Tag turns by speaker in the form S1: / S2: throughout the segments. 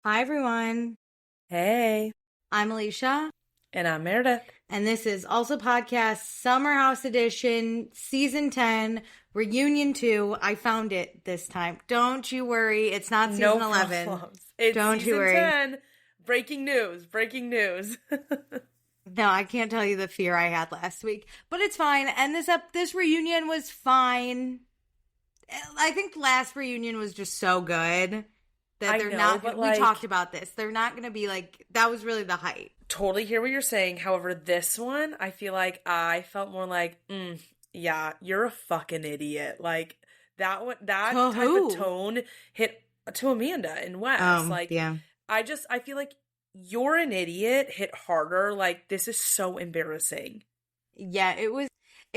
S1: Hi, everyone.
S2: Hey.
S1: I'm Alicia.
S2: And I'm Meredith.
S1: And this is Also Podcast Summer House Edition, Season 10, Reunion 2. I found it this time. Don't you worry. It's not Season 11.
S2: Problems. It's
S1: Don't
S2: Season
S1: you worry.
S2: 10. Breaking news.
S1: No, I can't tell you the fear I had last week. But it's fine. And this reunion was fine. I think last reunion was just so good. That they're not, we talked about this. They're not going to be like, that was really the hype.
S2: Totally hear what you're saying. However, this one, I feel like I felt more like, yeah, you're a fucking idiot. Like, that type of tone hit to Amanda and Wes.
S1: Yeah.
S2: I feel like you're an idiot hit harder. Like, this is so embarrassing.
S1: Yeah, it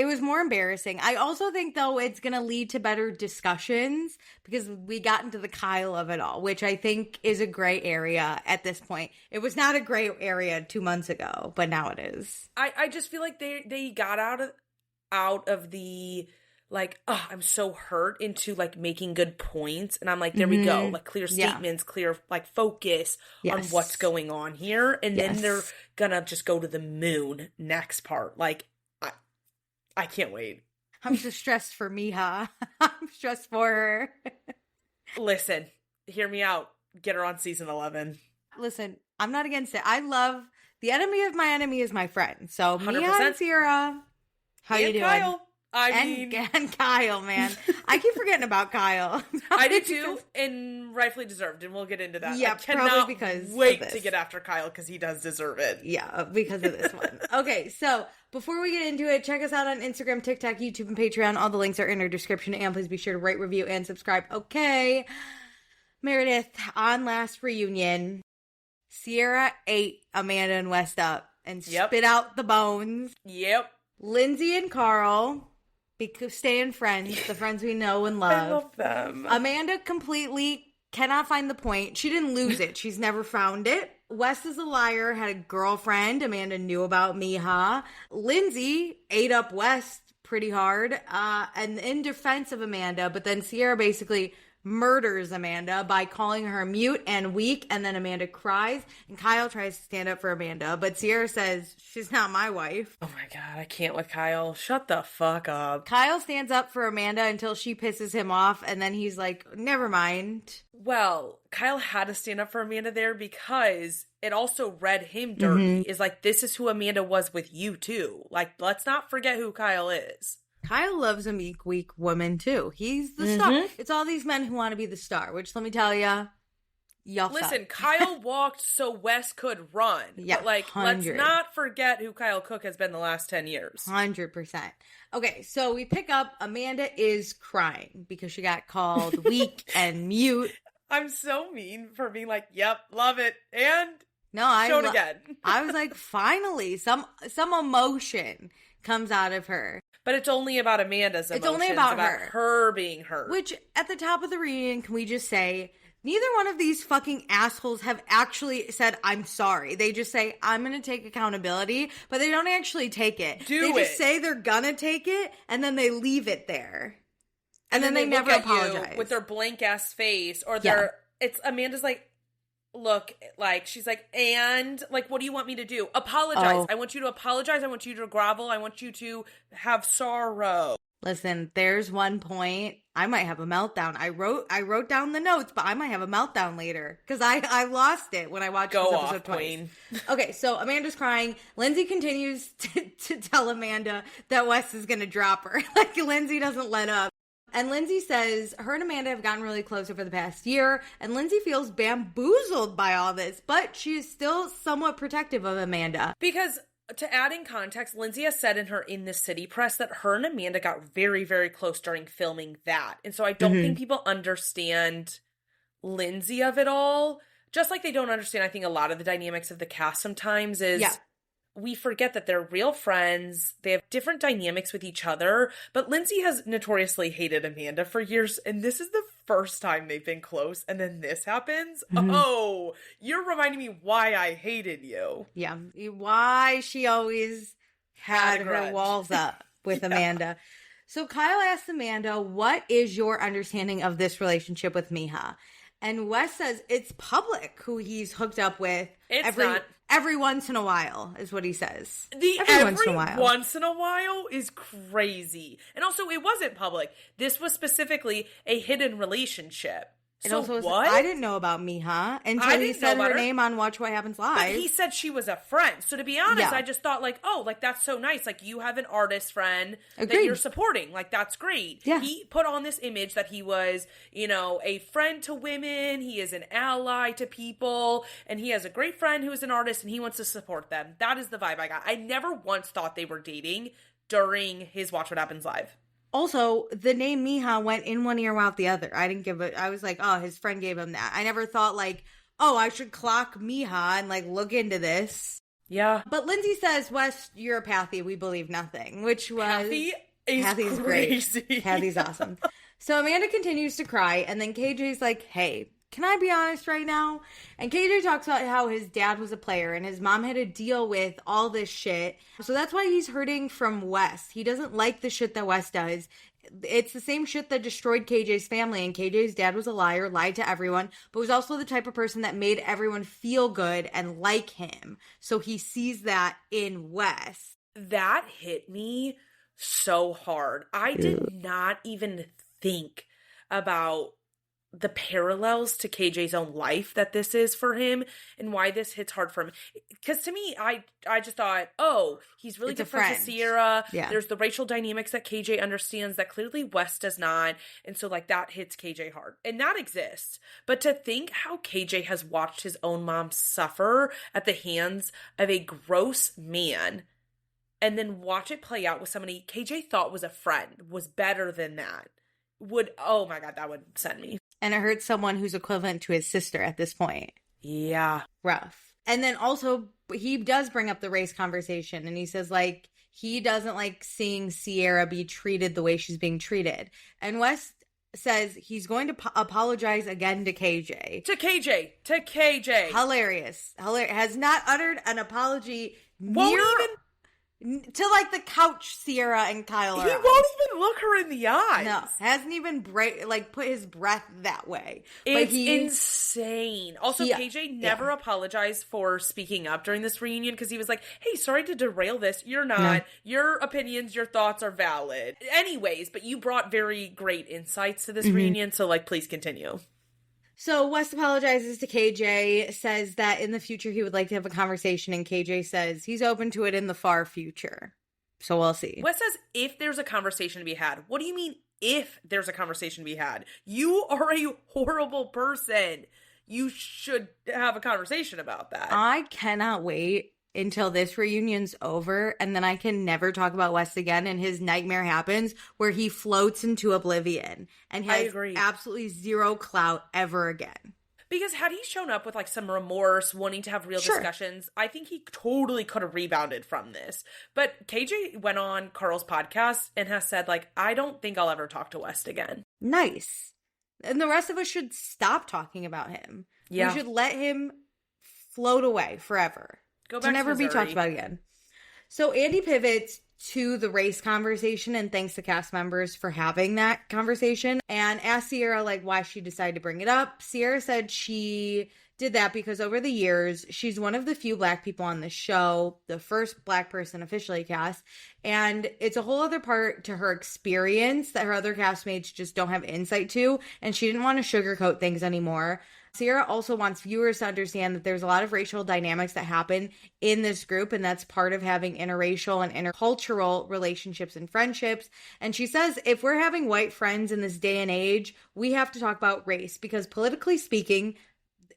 S1: was more embarrassing. I also think, though, it's going to lead to better discussions because we got into the Kyle of it all, which I think is a gray area at this point. It was not a gray area 2 months ago, but now it is.
S2: I just feel like they got out of the, like, oh, I'm so hurt into, like, making good points. And I'm like, there we go. Like, clear statements, clear, like, focus on what's going on here. And then they're gonna just go to the moon next part. Like, I can't wait.
S1: I'm just stressed for Meija. I'm stressed for her.
S2: Listen, hear me out. Get her on season 11.
S1: Listen, I'm not against it. I love the enemy of my enemy is my friend. So 100%. Meija and Sierra, how you doing?
S2: Kyle.
S1: And Kyle, man. I keep forgetting about Kyle.
S2: I do too, and rightfully deserved, and we'll get into that.
S1: Yeah,
S2: I cannot wait to get after Kyle because he does deserve it.
S1: Yeah, because of this one. Okay, so before we get into it, check us out on Instagram, TikTok, YouTube, and Patreon. All the links are in our description, and please be sure to rate, review, and subscribe. Okay, Meredith, on last reunion, Sierra ate Amanda and West up and spit out the bones.
S2: Yep.
S1: Lindsay and Carl... staying friends, the friends we know and love.
S2: I love them.
S1: Amanda completely cannot find the point. She didn't lose it. She's never found it. Wes is a liar, had a girlfriend Amanda knew about, Meija. Lindsay ate up Wes pretty hard, and in defense of Amanda, but then Sierra basically murders Amanda by calling her mute and weak, and then Amanda cries, and Kyle tries to stand up for Amanda, but Sierra says, she's not my wife.
S2: Oh my god, I can't with Kyle. Shut the fuck up.
S1: Kyle stands up for Amanda until she pisses him off, and then he's like, never mind.
S2: Well, Kyle had to stand up for Amanda there because it also read him dirty. Is like, this is who Amanda was with you too. Like, let's not forget who Kyle is.
S1: Kyle loves a meek, weak woman, too. He's the star. It's all these men who want to be the star, which, let me tell you, y'all
S2: listen,
S1: suck.
S2: Kyle walked so Wes could run.
S1: Yeah,
S2: but, like,
S1: 100.
S2: Let's not forget who Kyle Cook has been the last 10 years.
S1: 100%. Okay, so we pick up, Amanda is crying because she got called weak and mute.
S2: I'm so mean for being like, yep, love it, and
S1: show
S2: it again.
S1: I was like, finally, some emotion comes out of her.
S2: But it's only about Amanda's emotions.
S1: It's only about
S2: her being hurt.
S1: Which, at the top of the reunion, can we just say, neither one of these fucking assholes have actually said, I'm sorry. They just say, I'm going to take accountability, but they don't actually take it. They just say they're going to take it, and then they leave it there. And then they never apologize.
S2: With their blank-ass face, or their... It's Amanda's like, look, like, she's like, and, like, what do you want me to do? Apologize. I want you to apologize. I want you to grovel. I want you to have sorrow.
S1: Listen, there's one point, I might have a meltdown. I wrote down the notes, but I might have a meltdown later, because I lost it when I watched this episode twice. Queen. Okay, so Amanda's crying. Lindsay continues to tell Amanda that Wes is going to drop her. Like, Lindsay doesn't let up. And Lindsay says her and Amanda have gotten really close over the past year, and Lindsay feels bamboozled by all this, but she is still somewhat protective of Amanda.
S2: Because, to add in context, Lindsay has said in her In the City press that her and Amanda got very, very close during filming that. And so I don't think people understand Lindsay of it all. Just like they don't understand, I think, a lot of the dynamics of the cast sometimes is... Yeah. We forget that they're real friends. They have different dynamics with each other. But Lindsay has notoriously hated Amanda for years. And this is the first time they've been close. And then this happens. Oh, you're reminding me why I hated you.
S1: Yeah. Why she always had her walls up with Amanda. So Kyle asked Amanda, what is your understanding of this relationship with Meija? And Wes says it's public who he's hooked up with.
S2: It's not.
S1: Every once in a while is what he says.
S2: Every once in a while is crazy. And also, it wasn't public. This was specifically a hidden relationship.
S1: And so also, what? I didn't know about Meija until he said her name on Watch What Happens Live.
S2: But he said she was a friend. So to be honest, I just thought like, oh, like that's so nice. Like you have an artist friend that you're supporting. Like that's great.
S1: Yeah.
S2: He put on this image that he was, a friend to women. He is an ally to people. And he has a great friend who is an artist and he wants to support them. That is the vibe I got. I never once thought they were dating during his Watch What Happens Live.
S1: Also, the name Meija went in one ear out the other. I didn't give it. I was like, oh, his friend gave him that. I never thought like, oh, I should clock Meija and like look into this.
S2: Yeah.
S1: But Lindsay says, Wes, you're a Pathy. We believe nothing, which was...
S2: Pathy's crazy.
S1: Great. Pathy's awesome. So Amanda continues to cry, and then KJ's like, hey, can I be honest right now? And KJ talks about how his dad was a player and his mom had to deal with all this shit. So that's why he's hurting from Wes. He doesn't like the shit that Wes does. It's the same shit that destroyed KJ's family. And KJ's dad was a liar, lied to everyone, but was also the type of person that made everyone feel good and like him. So he sees that in Wes.
S2: That hit me so hard. I did not even think about the parallels to KJ's own life that this is for him and why this hits hard for him. Because to me, I just thought, oh, he's really good friends with Sierra.
S1: Yeah.
S2: There's the racial dynamics that KJ understands that clearly Wes does not. And so like that hits KJ hard. And that exists. But to think how KJ has watched his own mom suffer at the hands of a gross man and then watch it play out with somebody KJ thought was a friend, was better than that, oh my God, that would send me.
S1: And it hurts someone who's equivalent to his sister at this point.
S2: Yeah.
S1: Rough. And then also, he does bring up the race conversation. And he says, like, he doesn't like seeing Sierra be treated the way she's being treated. And Wes says he's going to apologize again to KJ.
S2: To KJ.
S1: Hilarious. Has not uttered an apology
S2: won't even
S1: to like the couch Sierra and Kyle are
S2: He
S1: on.
S2: won't even look her in the eyes.
S1: No, hasn't even put his breath that way.
S2: It's insane. Also, KJ never apologized for speaking up during this reunion because he was like, hey, sorry to derail this. You're not. No. Your opinions, your thoughts are valid. Anyways, but you brought very great insights to this reunion, so like, please continue.
S1: So Wes apologizes to KJ, says that in the future he would like to have a conversation, and KJ says he's open to it in the far future. So we'll see.
S2: Wes says if there's a conversation to be had. What do you mean if there's a conversation to be had? You are a horrible person. You should have a conversation about that.
S1: I cannot wait until this reunion's over, and then I can never talk about Wes again, and his nightmare happens where he floats into oblivion and has absolutely zero clout ever again.
S2: Because had he shown up with like some remorse, wanting to have real discussions, I think he totally could have rebounded from this. But KJ went on Carl's podcast and has said like, I don't think I'll ever talk to Wes again.
S1: Nice. And the rest of us should stop talking about him. Yeah. We should let him float away forever.
S2: Go back
S1: to never
S2: to
S1: be talked about again. So Andy pivots to the race conversation and thanks the cast members for having that conversation and asked Sierra like why she decided to bring it up. Sierra said she did that because over the years, she's one of the few Black people on the show, the first Black person officially cast, and it's a whole other part to her experience that her other castmates just don't have insight to, and she didn't want to sugarcoat things anymore. Sierra also wants viewers to understand that there's a lot of racial dynamics that happen in this group, and that's part of having interracial and intercultural relationships and friendships. And she says if we're having white friends in this day and age, we have to talk about race because politically speaking,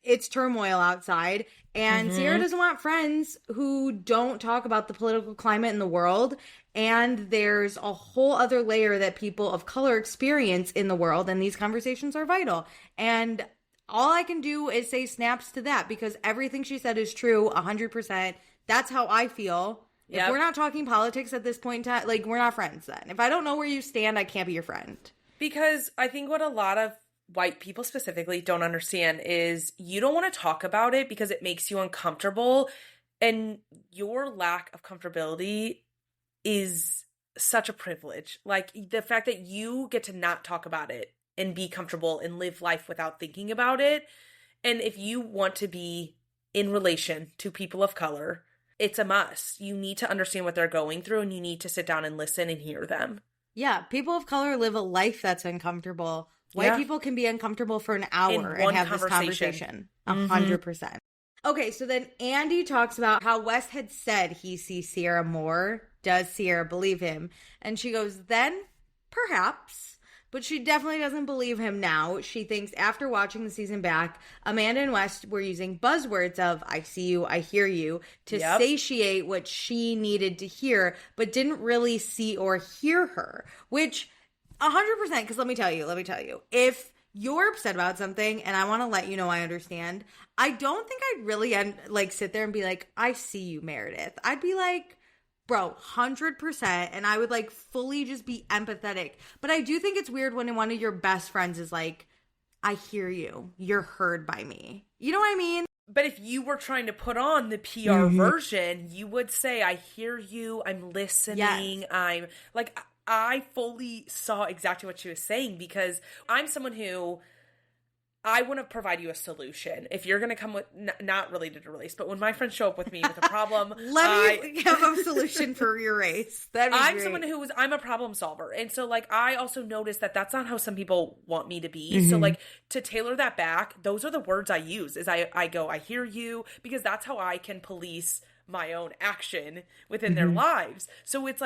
S1: it's turmoil outside. And Sierra doesn't want friends who don't talk about the political climate in the world. And there's a whole other layer that people of color experience in the world, and these conversations are vital. And all I can do is say snaps to that because everything she said is true 100%. That's how I feel. Yep. If we're not talking politics at this point in time, like, we're not friends then. If I don't know where you stand, I can't be your friend.
S2: Because I think what a lot of white people specifically don't understand is you don't want to talk about it because it makes you uncomfortable. And your lack of comfortability is such a privilege. Like, the fact that you get to not talk about it and be comfortable and live life without thinking about it. And if you want to be in relation to people of color, it's a must. You need to understand what they're going through, and you need to sit down and listen and hear them.
S1: Yeah, people of color live a life that's uncomfortable. White people can be uncomfortable for an hour and have this conversation. 100%. Okay, so then Andy talks about how Wes had said he sees Sierra more. Does Sierra believe him? And she goes, then perhaps. But she definitely doesn't believe him now. She thinks after watching the season back, Amanda and Wes were using buzzwords of I see you, I hear you to satiate what she needed to hear, but didn't really see or hear her. Which 100%, because let me tell you, if you're upset about something and I want to let you know I understand, I don't think I'd really sit there and be like, I see you, Meredith. I'd be like, bro, 100%, and I would fully just be empathetic. But I do think it's weird when one of your best friends is like, I hear you. You're heard by me. You know what I mean?
S2: But if you were trying to put on the PR version, you would say, I hear you. I'm listening. Yes. I fully saw exactly what she was saying, because I'm someone who I want to provide you a solution. If you're going to come with, not related to race, but when my friends show up with me with a problem,
S1: let me have a solution for your race.
S2: I'm great. Someone I'm a problem solver. And so I also noticed that that's not how some people want me to be. So to tailor that back, those are the words I use is I go, I hear you, because that's how I can police my own action within their lives. So it's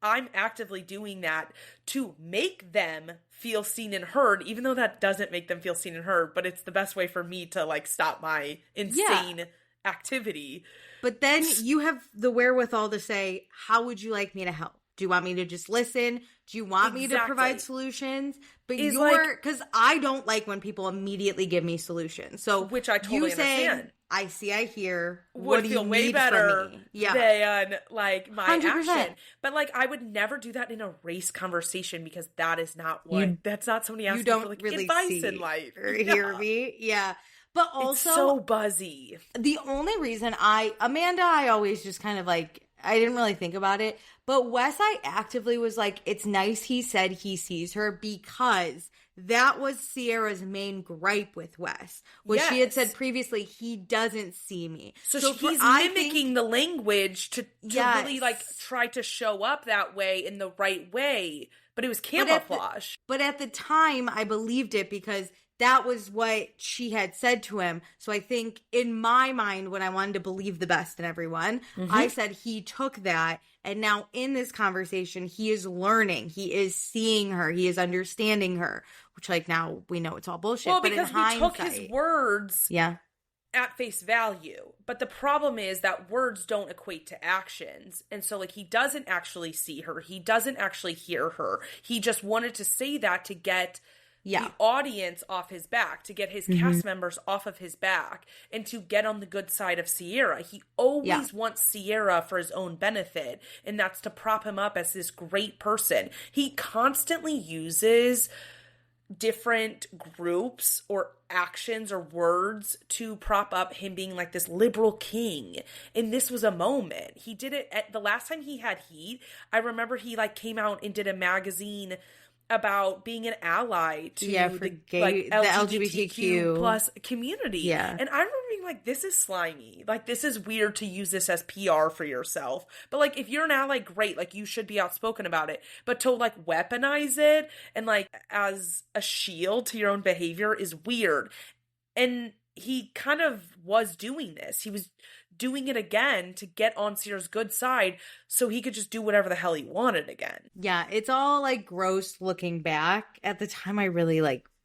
S2: I'm actively doing that to make them feel seen and heard, even though that doesn't make them feel seen and heard, but it's the best way for me to stop my insane activity.
S1: But then you have the wherewithal to say, how would you like me to help? Do you want me to just listen? Do you want me to provide solutions? But because I don't like when people immediately give me solutions. So
S2: which I totally understand.
S1: I see, I hear.
S2: Would feel way better than my 100%. Action. But I would never do that in a race conversation, because that is not what. That's not somebody asking for really advice in life
S1: or hear me. Yeah. But also,
S2: it's so buzzy.
S1: The only reason Amanda, I always just kind of I didn't really think about it. But Wes, I actively was it's nice he said he sees her, because that was Sierra's main gripe with Wes. She had said previously, he doesn't see me.
S2: So he's mimicking the language to really try to show up that way in the right way. But it was camouflage.
S1: But at the time, I believed it, because that was what she had said to him. So I think in my mind, when I wanted to believe the best in everyone, I said he took that. And now in this conversation, he is learning. He is seeing her. He is understanding her. Which now we know it's all bullshit.
S2: Well,
S1: but
S2: because we took his words at face value. But the problem is that words don't equate to actions. And so he doesn't actually see her. He doesn't actually hear her. He just wanted to say that to get the audience off his back, to get his cast members off of his back, and to get on the good side of Sierra. He always wants Sierra for his own benefit, and that's to prop him up as this great person. He constantly uses different groups or actions or words to prop up him being this liberal king. And this was a moment. He did it the last time he had heat. I remember he came out and did a magazine about being an ally to the LGBTQ plus community. Yeah. And I remember being this is slimy. This is weird to use this as PR for yourself. But if you're an ally, great. You should be outspoken about it. But to weaponize it and as a shield to your own behavior is weird. And he kind of was doing this. He was doing it again to get on Sierra's good side so he could just do whatever the hell he wanted again.
S1: Yeah, it's all gross looking back. At the time, I really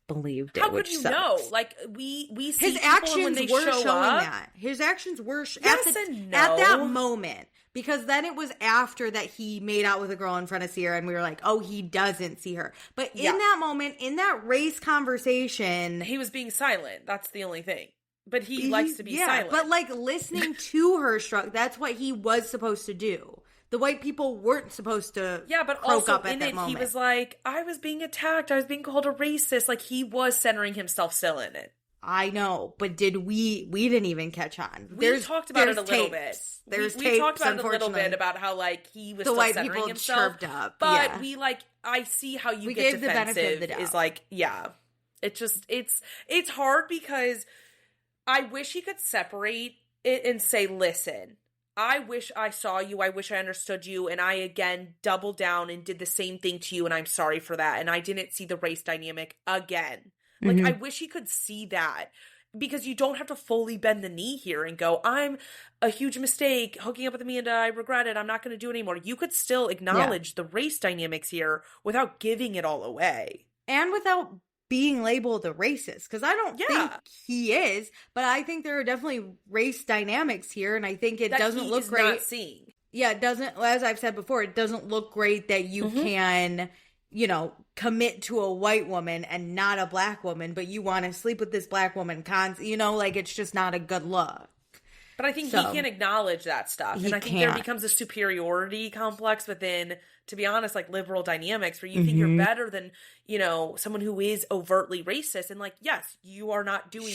S1: believed it.
S2: How could you know? We see
S1: his actions
S2: when they
S1: were
S2: showing
S1: up, that. His actions were
S2: and no.
S1: At that moment. Because then it was after that he made out with a girl in front of Sierra, and we were oh, he doesn't see her. But in that moment, in that race conversation,
S2: he was being silent. That's the only thing. But he likes to be silent.
S1: But listening to her that's what he was supposed to do. The white people weren't supposed to
S2: but
S1: croak
S2: also
S1: up at
S2: in
S1: that
S2: it,
S1: moment.
S2: He was I was being attacked. I was being called a racist. He was centering himself still in it.
S1: I know, but we didn't even catch on.
S2: We talked about it a little bit.
S1: We
S2: talked about it a little bit about how, like, he was
S1: the
S2: still
S1: white
S2: centering
S1: people
S2: himself.
S1: chirped up.
S2: But
S1: yeah.
S2: we, like, I see how you
S1: we
S2: get
S1: gave
S2: defensive.
S1: The benefit of the doubt.
S2: Is like, yeah. It just, it's hard because I wish he could separate it and say, listen, I wish I saw you, I wish I understood you, and I again doubled down and did the same thing to you, and I'm sorry for that, and I didn't see the race dynamic again. Like, I wish he could see that, because you don't have to fully bend the knee here and go, I'm a huge mistake, hooking up with Amanda, I regret it, I'm not going to do it anymore. You could still acknowledge the race dynamics here without giving it all away.
S1: And without being labeled a racist, because I don't think he is, but I think there are definitely race dynamics here, and I think it doesn't look great.
S2: Not seeing.
S1: Yeah, it doesn't, as I've said before, it doesn't look great that you can, you know, commit to a white woman and not a black woman, but you want to sleep with this black woman, you know, like, it's just not a good look.
S2: But I think he can acknowledge that stuff. And I think there becomes a superiority complex within, to be honest, like, liberal dynamics where you think you're better than, you know, someone who is overtly racist. And, like, yes, you are not doing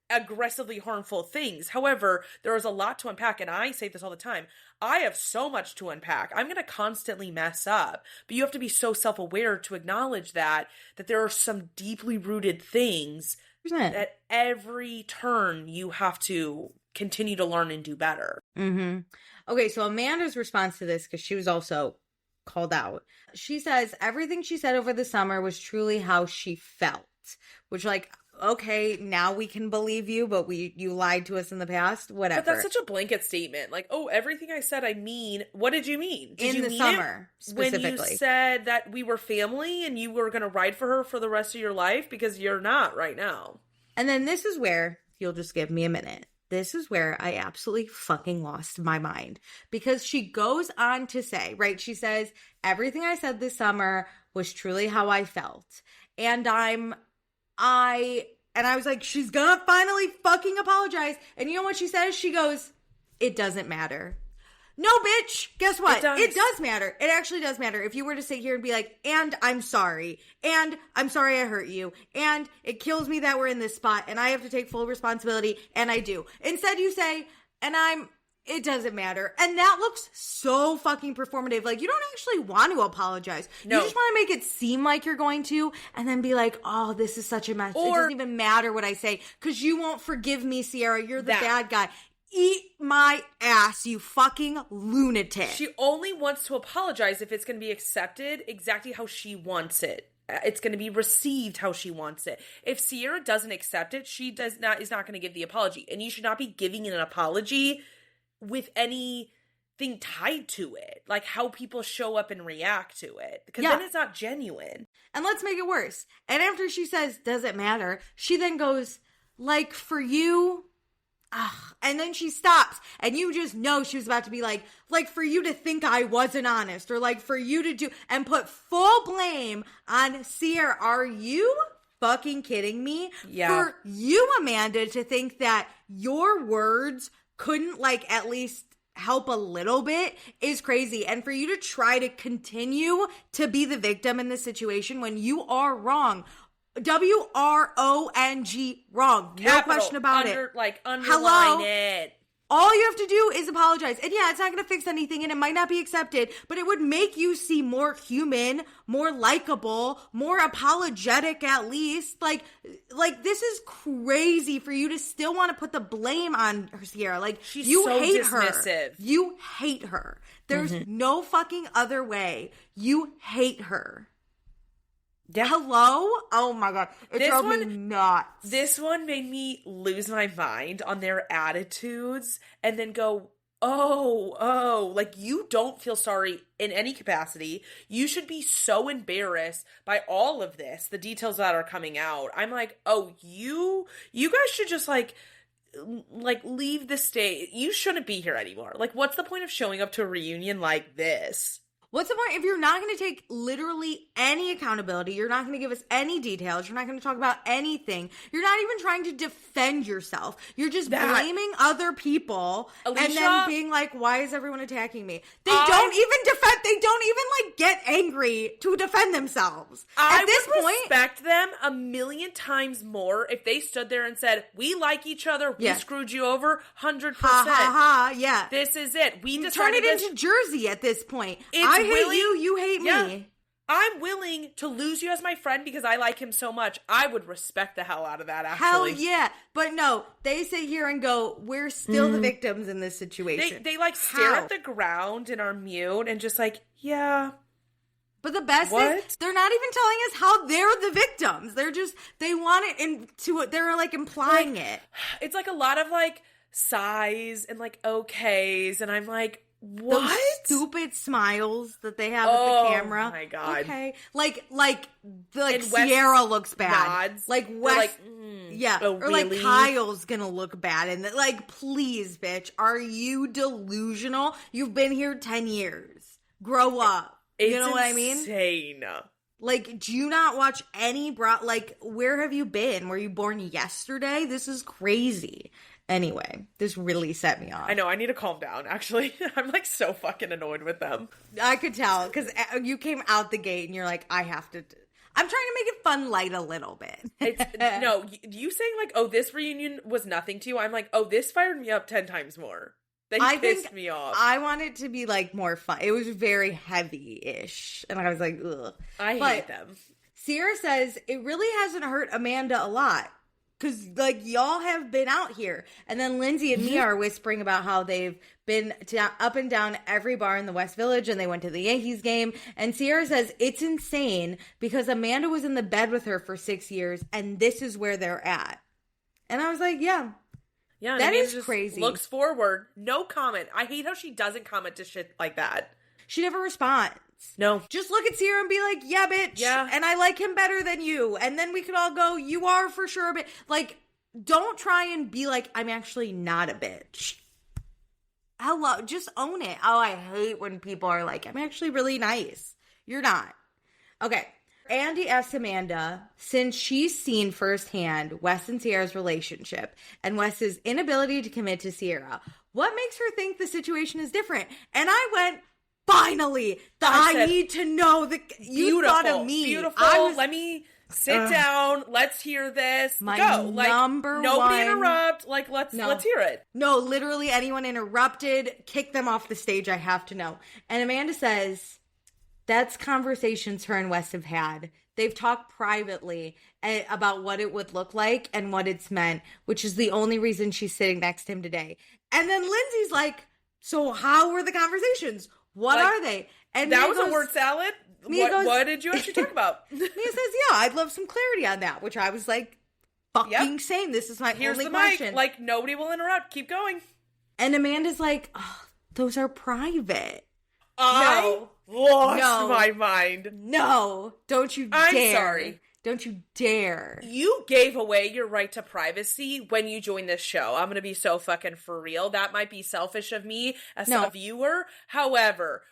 S2: aggressively harmful things. However, there is a lot to unpack. And I say this all the time. I have so much to unpack. I'm going to constantly mess up. But you have to be so self-aware to acknowledge that there are some deeply rooted things at every turn you have to continue to learn and do better.
S1: Okay, so Amanda's response to this, because she was also called out, she says everything she said over the summer was truly how she felt, which, like, okay, now we can believe you, but you lied to us in the past, whatever.
S2: But that's such a blanket statement. Like, oh, everything I said, I mean. What did you mean? Did
S1: in
S2: you
S1: the
S2: mean
S1: summer,
S2: specifically? When you said that we were family and you were going to ride for her for the rest of your life? Because you're not right now.
S1: And then this is where, you'll just give me a minute, this is where I absolutely fucking lost my mind. Because she goes on to say, right, she says, everything I said this summer was truly how I felt. And I was like, she's gonna finally fucking apologize. And you know what she says? She goes, it doesn't matter. No, bitch. Guess what? It does matter. It actually does matter. If you were to sit here and be like, and I'm sorry. And I'm sorry I hurt you. And it kills me that we're in this spot. And I have to take full responsibility. And I do. Instead you say, it doesn't matter. And that looks so fucking performative. Like, you don't actually want to apologize. No. You just want to make it seem like you're going to, and then be like, oh, this is such a mess. It doesn't even matter what I say, because you won't forgive me, Sierra. You're the bad guy. Eat my ass, you fucking lunatic.
S2: She only wants to apologize if it's going to be accepted exactly how she wants it. It's going to be received how she wants it. If Sierra doesn't accept it, she is not going to give the apology. And you should not be giving an apology with anything tied to it, like how people show up and react to it, because then it's not genuine.
S1: And let's make it worse. And after she says, does it matter? She then goes, like, for you, and then she stops, and you just know she was about to be like for you to think I wasn't honest, or like for you to do, and put full blame on Sierra. Are you fucking kidding me? Yeah. For you, Amanda, to think that your words couldn't, like, at least help a little bit is crazy. And for you to try to continue to be the victim in this situation when you are wrong. W-R-O-N-G, wrong. No question about it.
S2: Like, underline it.
S1: All you have to do is apologize. And yeah, it's not going to fix anything, and it might not be accepted, but it would make you seem more human, more likable, more apologetic at least. Like this is crazy for you to still want to put the blame on her, Sierra. Like,
S2: she's
S1: you
S2: so
S1: hate
S2: dismissive.
S1: Her. You hate her. There's no fucking other way. You hate her. Yeah. Hello? Oh my God. It drove me nuts.
S2: This one made me lose my mind on their attitudes and then go, oh, like, you don't feel sorry in any capacity. You should be so embarrassed by all of this, the details that are coming out. I'm like, oh, you guys should just like leave the state. You shouldn't be here anymore. Like, what's the point of showing up to a reunion like this?
S1: What's the point if you're not going to take literally any accountability? You're not going to give us any details. You're not going to talk about anything. You're not even trying to defend yourself. You're just blaming other people, Alicia, and then being like, why is everyone attacking me? They don't even defend. They don't even like get angry to defend themselves. At this point,
S2: respect them a million times more if they stood there and said, we like each other. We screwed you over 100%.
S1: Ha ha ha. Yeah.
S2: This is it. We decided
S1: turn it into Jersey at this point. I hate you, you hate me.
S2: I'm willing to lose you as my friend because I like him so much. I would respect the hell out of that, actually.
S1: Hell yeah. But no, they sit here and go, we're still the victims in this situation.
S2: They like stare at the ground and are mute and just like, yeah.
S1: But the best is, they're not even telling us how they're the victims. They're just, they want it into it. They're like implying it.
S2: It's like a lot of like sighs and like okays. And I'm like, what?
S1: Those stupid smiles that they have at the camera.
S2: Oh my God.
S1: Okay. Like Sierra looks bad.
S2: Nods.
S1: Like West. Yeah.
S2: Oh,
S1: or like Kyle's gonna look bad. And like, please, bitch, are you delusional? You've been here 10 years. Grow up. You know what I mean?
S2: Insane.
S1: Like, do you not watch any like, where have you been? Were you born yesterday? This is crazy. Anyway, this really set me off.
S2: I know, I need to calm down, actually. I'm like so fucking annoyed with them.
S1: I could tell, because you came out the gate and you're like, I'm trying to make it fun light a little bit.
S2: No, you saying like, oh, this reunion was nothing to you? I'm like, oh, this fired me up 10 times more. They pissed me off.
S1: I want it to be like more fun. It was very heavy-ish. And I was like, ugh.
S2: I hate them.
S1: Sierra says it really hasn't hurt Amanda a lot. Because, like, y'all have been out here. And then Lindsay and Meija are whispering about how they've been up and down every bar in the West Village, and they went to the Yankees game. And Sierra says it's insane because Amanda was in the bed with her for 6 years, and this is where they're at. And I was like, yeah.
S2: Yeah,
S1: that is crazy.
S2: Looks forward. No comment. I hate how she doesn't comment to shit like that.
S1: She never responds.
S2: No.
S1: Just look at Sierra and be like, yeah, bitch.
S2: Yeah.
S1: And I like him better than you. And then we could all go, you are for sure a bitch. Like, don't try and be like, I'm actually not a bitch. Hello. Just own it. Oh, I hate when people are like, I'm actually really nice. You're not. Okay. Andy asks Amanda, since she's seen firsthand Wes and Sierra's relationship and Wes's inability to commit to Sierra, what makes her think the situation is different? And I went, finally, I need to know that you thought of me.
S2: Beautiful. Let me sit down. Let's hear this. Go. Like, nobody interrupt. Like, let's hear it.
S1: No, literally anyone interrupted, kick them off the stage. I have to know. And Amanda says, that's conversations her and Wes have had. They've talked privately about what it would look like and what it's meant, which is the only reason she's sitting next to him today. And then Lindsay's like, so how were the conversations? What are they?
S2: And that was a word salad? What did you actually talk about?
S1: Meija says, yeah, I'd love some clarity on that, which I was like, fucking saying, this is my only question.
S2: Mic. Like, nobody will interrupt. Keep going.
S1: And Amanda's like, oh, those are private.
S2: I lost my mind.
S1: No, don't you dare.
S2: I'm sorry.
S1: Don't you dare.
S2: You gave away your right to privacy when you joined this show. I'm going to be so fucking for real. That might be selfish of me as a viewer. However,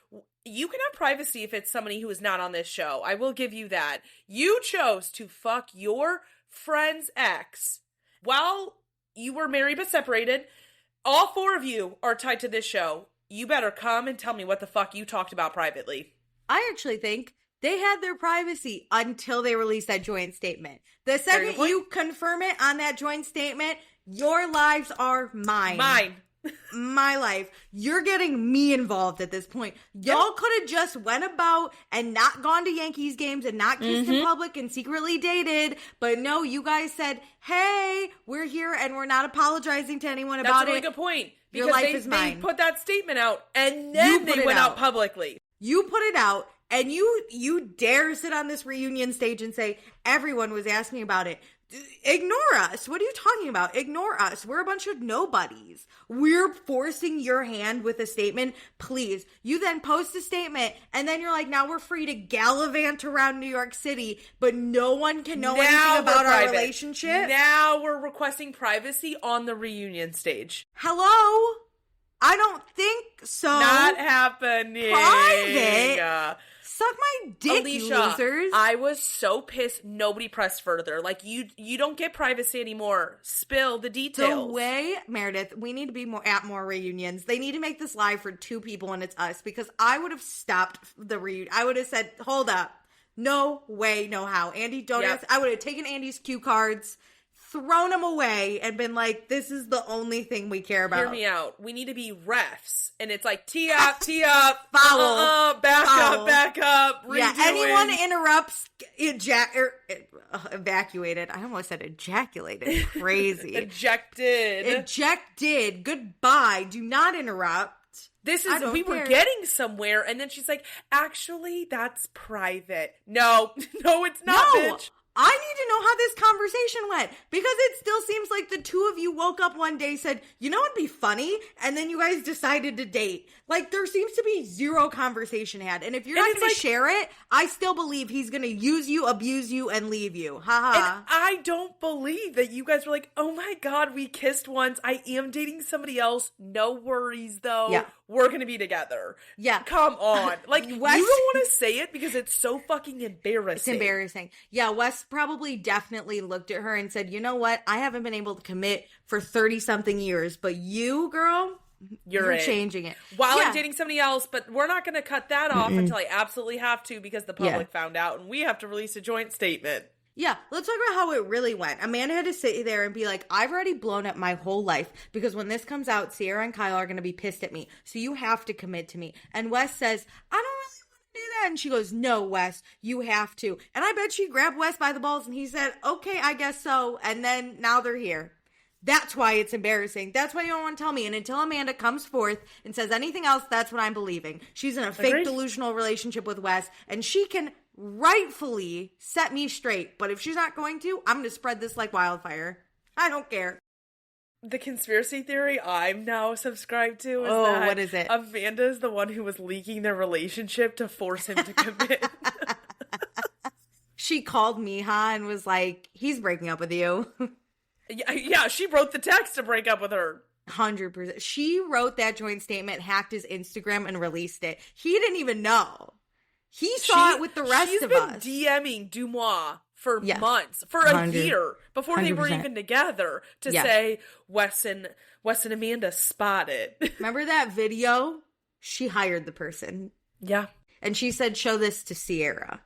S2: you can have privacy if it's somebody who is not on this show. I will give you that. You chose to fuck your friend's ex while you were married but separated. All four of you are tied to this show. You better come and tell me what the fuck you talked about privately.
S1: I actually think they had their privacy until they released that joint statement. The second you confirm it on that joint statement, your lives are mine.
S2: Mine.
S1: My life. You're getting me involved at this point. Y'all could have just went about and not gone to Yankees games and not kissed in public and secretly dated. But no, you guys said, hey, we're here and we're not apologizing to anyone about it.
S2: That's a really good point. Because
S1: your life is mine.
S2: They put that statement out and then they went out publicly.
S1: You put it out. And you dare sit on this reunion stage and say, everyone was asking about it. Ignore us. What are you talking about? Ignore us. We're a bunch of nobodies. We're forcing your hand with a statement. Please. You then post a statement, and then you're like, now we're free to gallivant around New York City, but no one can know anything about our relationship.
S2: Now we're requesting privacy on the reunion stage.
S1: Hello? I don't think so
S2: not happening.
S1: Private. Suck my dick,
S2: Alicia,
S1: you losers.
S2: I was so pissed nobody pressed further. Like, you don't get privacy anymore. Spill the details.
S1: The way, Meredith, we need to be at more reunions. They need to make this live for 2 people and it's us, because I would have stopped the reunion. I would have said, hold up. No way, no how. Andy, don't ask. I would have taken Andy's cue cards, thrown them away, and been like, this is the only thing we care about.
S2: Hear me out. We need to be refs. And it's like, tee up,
S1: foul,
S2: back up, redoing.
S1: Yeah, anyone interrupts, evacuated. I almost said ejaculated. Crazy. Ejected. Goodbye. Do not interrupt.
S2: We were getting somewhere, and then she's like, actually, that's private. No, it's not, bitch.
S1: I need to know how this conversation went, because it still seems like the 2 of you woke up one day, said, you know what'd be funny? And then you guys decided to date. Like, there seems to be 0 conversation had. And if you're not going to share it, I still believe he's going to use you, abuse you, and leave you.
S2: And I don't believe that you guys were like, oh my God, we kissed once. I am dating somebody else. No worries, though.
S1: Yeah.
S2: We're going to be together.
S1: Yeah.
S2: Come on. Like, you don't want to say it because it's so fucking embarrassing.
S1: It's embarrassing. Yeah, Wes probably definitely looked at her and said, you know what? I haven't been able to commit for 30-something years, but you, girl, you're changing it.
S2: While I'm dating somebody else, but we're not going to cut that off until I absolutely have to, because the public found out and we have to release a joint statement.
S1: Yeah, let's talk about how it really went. Amanda had to sit there and be like, I've already blown up my whole life, because when this comes out, Sierra and Kyle are going to be pissed at me. So you have to commit to me. And Wes says, I don't really want to do that. And she goes, no, Wes, you have to. And I bet she grabbed Wes by the balls and he said, okay, I guess so. And then now they're here. That's why it's embarrassing. That's why you don't want to tell me. And until Amanda comes forth and says anything else, that's what I'm believing. She's in a fake delusional relationship with Wes, and she can rightfully set me straight. But if she's not going to, I'm going to spread this like wildfire. I don't care.
S2: The conspiracy theory I'm now subscribed to is that
S1: what is it?
S2: Amanda is the one who was leaking their relationship to force him to commit.
S1: She called Meija and was like, he's breaking up with you.
S2: Yeah, she wrote the text to break up with her.
S1: 100%. She wrote that joint statement, hacked his Instagram, and released it. He didn't even know. He saw it with the rest of us.
S2: She's been DMing Dumois for months, for a year, before 100%. They were even together, to say, Wes and Amanda spotted.
S1: Remember that video? She hired the person.
S2: Yeah.
S1: And she said, show this to Sierra,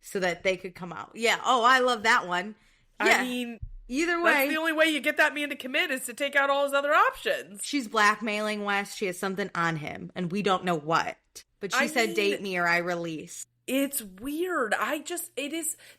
S1: so that they could come out. Yeah. Oh, I love that one. Yeah.
S2: I mean,
S1: either way,
S2: that's the only way you get that man to commit, is to take out all his other options.
S1: She's blackmailing Wes. She has something on him, and we don't know what. But she said, date me or I release.
S2: It's weird.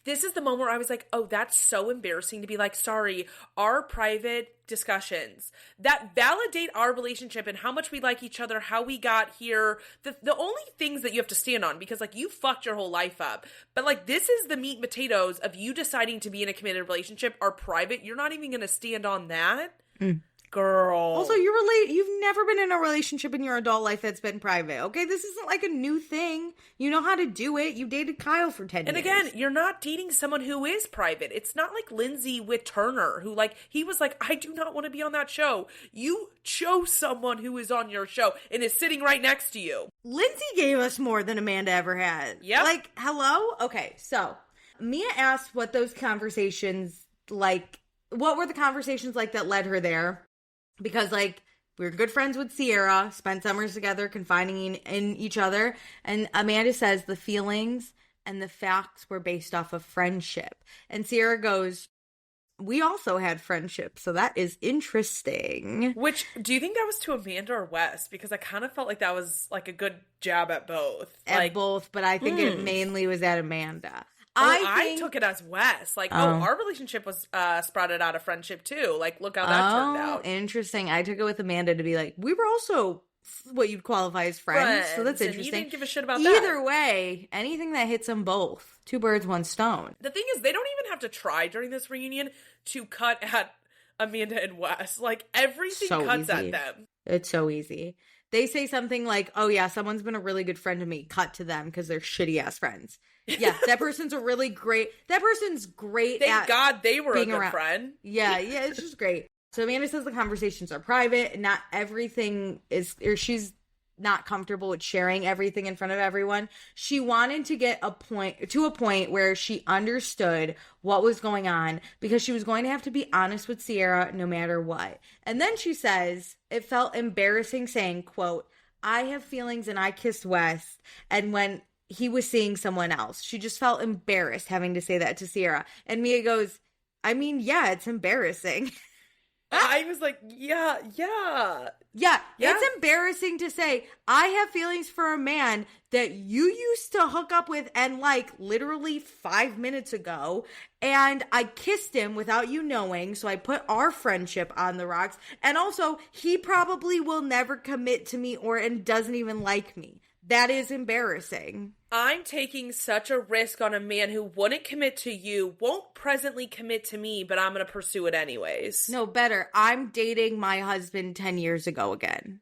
S2: This is the moment where I was like, oh, that's so embarrassing to be like, sorry, our private discussions that validate our relationship and how much we like each other, how we got here, the only things that you have to stand on, because like, you fucked your whole life up, but like, this is the meat and potatoes of you deciding to be in a committed relationship, are private. You're not even going to stand on that. Girl.
S1: Also, you've never been in a relationship in your adult life that's been private, okay? This isn't like a new thing. You know how to do it. You dated Kyle for 10 years.
S2: And again, you're not dating someone who is private. It's not like Lindsay with Turner, who like, he was like, I do not want to be on that show. You chose someone who is on your show and is sitting right next to you.
S1: Lindsay gave us more than Amanda ever had.
S2: Yeah.
S1: Like, hello? Okay, so Mia asked what those conversations like, what were the conversations like that led her there? Because, like, we were good friends with Sierra, spent summers together, confining in each other. And Amanda says the feelings and the facts were based off of friendship. And Sierra goes, we also had friendship, so that is interesting.
S2: Which, do you think that was to Amanda or Wes? Because I kind of felt like that was, like, a good jab at both.
S1: At both, but I think it mainly was at Amanda.
S2: I took it as Wes. Like, our relationship was sprouted out of friendship, too. Like, look how that turned out.
S1: Interesting. I took it with Amanda to be like, we were also what you'd qualify as friends. So that's interesting.
S2: You didn't give a shit about that.
S1: Either way, anything that hits them both. 2 birds, 1 stone.
S2: The thing is, they don't even have to try during this reunion to cut at Amanda and Wes. Like, everything cuts at them.
S1: It's so easy. They say something like, oh yeah, someone's been a really good friend to me. Cut to them because they're shitty ass friends. Yeah, that person's great.
S2: Thank God they were a good friend.
S1: Yeah, it's just great. So Amanda says the conversations are private and not everything is, or she's not comfortable with sharing everything in front of everyone. She wanted to get a point where she understood what was going on because she was going to have to be honest with Sierra no matter what. And then she says, it felt embarrassing saying, quote, I have feelings and I kissed Wes. And when he was seeing someone else, she just felt embarrassed having to say that to Sierra. And Mia goes, I mean, yeah, it's embarrassing.
S2: I was like, yeah.
S1: It's embarrassing to say, I have feelings for a man that you used to hook up with and like literally 5 minutes ago. And I kissed him without you knowing. So I put our friendship on the rocks. And also, he probably will never commit to me and doesn't even like me. That is embarrassing.
S2: I'm taking such a risk on a man who wouldn't commit to you, won't presently commit to me, but I'm going to pursue it anyways.
S1: No, better. I'm dating my husband 10 years ago again.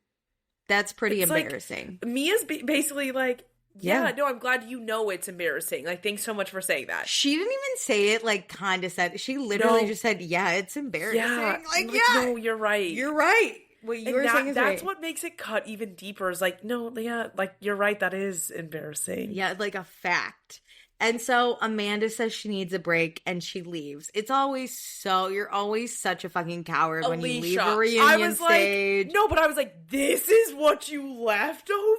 S1: That's pretty embarrassing.
S2: Like, Mia's basically like, yeah, no, I'm glad you know it's embarrassing. Like, thanks so much for saying that.
S1: She didn't even say it like condescending. She literally just said, yeah, it's embarrassing.
S2: Yeah. No, you're right.
S1: You're right. What you were saying is
S2: that's
S1: right.
S2: What makes it cut even deeper is like, no, yeah, like, you're right, that is embarrassing.
S1: Yeah, like a fact. And so Amanda says she needs a break and she leaves. It's always you're always such a fucking coward when you leave a reunion stage.
S2: Like, no, but I was like, this is what you left over?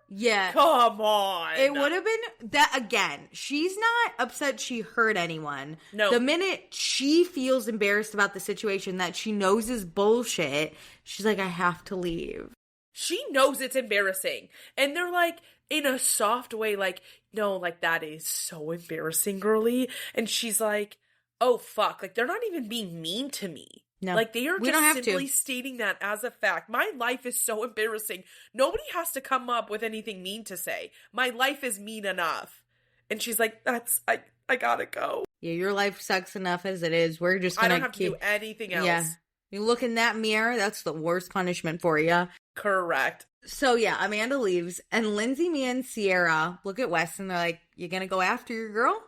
S1: Yeah.
S2: Come on.
S1: It would have been that again. She's not upset she hurt anyone.
S2: No.
S1: The minute she feels embarrassed about the situation that she knows is bullshit, she's like, I have to leave.
S2: She knows it's embarrassing. And they're like, in a soft way, like, no, like, that is so embarrassing, girly. And she's like, oh, fuck. Like, they're not even being mean to me.
S1: No,
S2: like, they are just simply stating that as a fact. My life is so embarrassing. Nobody has to come up with anything mean to say. My life is mean enough. And she's like, I gotta go.
S1: Yeah, your life sucks enough as it is. We're just gonna
S2: I don't have to do anything else.
S1: Yeah. You look in that mirror, that's the worst punishment for you.
S2: Correct.
S1: So yeah, Amanda leaves, and Lindsay, Mia, and Sierra look at Wes, and they're like, you gonna go after your girl?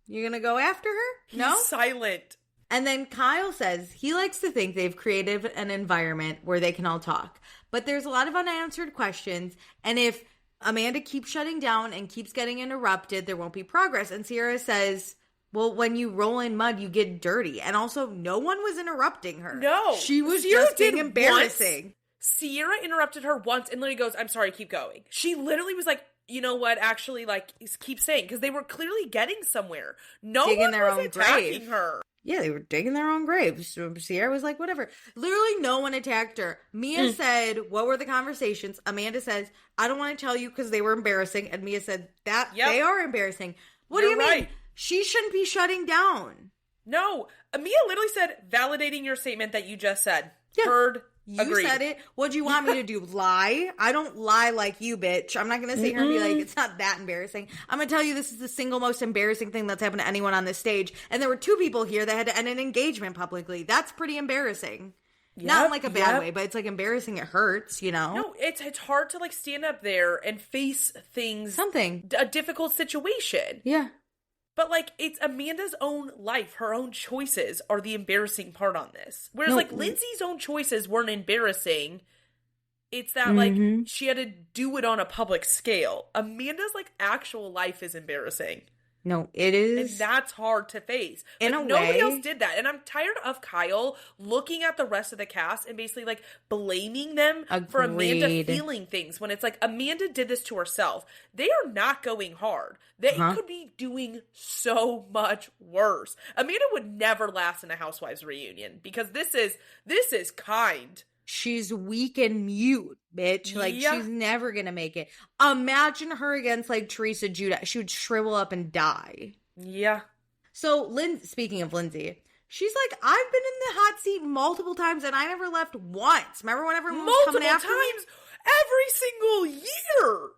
S1: You gonna go after her? No?
S2: He's silent.
S1: And then Kyle says he likes to think they've created an environment where they can all talk. But there's a lot of unanswered questions. And if Amanda keeps shutting down and keeps getting interrupted, there won't be progress. And Sierra says, well, when you roll in mud, you get dirty. And also, no one was interrupting her.
S2: No.
S1: She was just being embarrassing.
S2: Sierra interrupted her once and literally goes, I'm sorry, keep going. She literally was like, you know what, actually, like, keep saying. Because they were clearly getting somewhere. No one was attacking her.
S1: Yeah, they were digging their own graves. So Sierra was like, whatever. Literally, no one attacked her. Mia said, what were the conversations? Amanda says, I don't want to tell you because they were embarrassing. And Mia said, they are embarrassing. What do you mean? She shouldn't be shutting down.
S2: No. Mia literally said, validating your statement that you just said.
S1: Yeah.
S2: Heard.
S1: You
S2: agreed.
S1: said it. What do you want me to do? Lie? I don't lie like you, bitch. I'm not going to sit here and be like, it's not that embarrassing. I'm going to tell you this is the single most embarrassing thing that's happened to anyone on this stage. And there were 2 people here that had to end an engagement publicly. That's pretty embarrassing. Not in like a bad way, but it's like embarrassing. It hurts, you know?
S2: No, it's hard to like stand up there and face things. A difficult situation.
S1: Yeah.
S2: But, like, it's Amanda's own life. Her own choices are the embarrassing part on this. Whereas, like, Lindsay's own choices weren't embarrassing. It's that, like, she had to do it on a public scale. Amanda's, like, actual life is embarrassing.
S1: No, it is.
S2: And that's hard to face.
S1: In
S2: like,
S1: a
S2: nobody
S1: way.
S2: else did that. And I'm tired of Kyle looking at the rest of the cast and basically, like, blaming them for Amanda feeling things. When it's like, Amanda did this to herself. They are not going hard. They could be doing so much worse. Amanda would never last in a Housewives reunion. Because this is kind.
S1: She's weak and mute, bitch. Like, she's never gonna make it. Imagine her against, like, Teresa Judah. She would shrivel up and die.
S2: Yeah.
S1: So, speaking of Lindsay, she's like, I've been in the hot seat multiple times, and I never left once. Remember when everyone was coming after me?
S2: Multiple times? Every single year!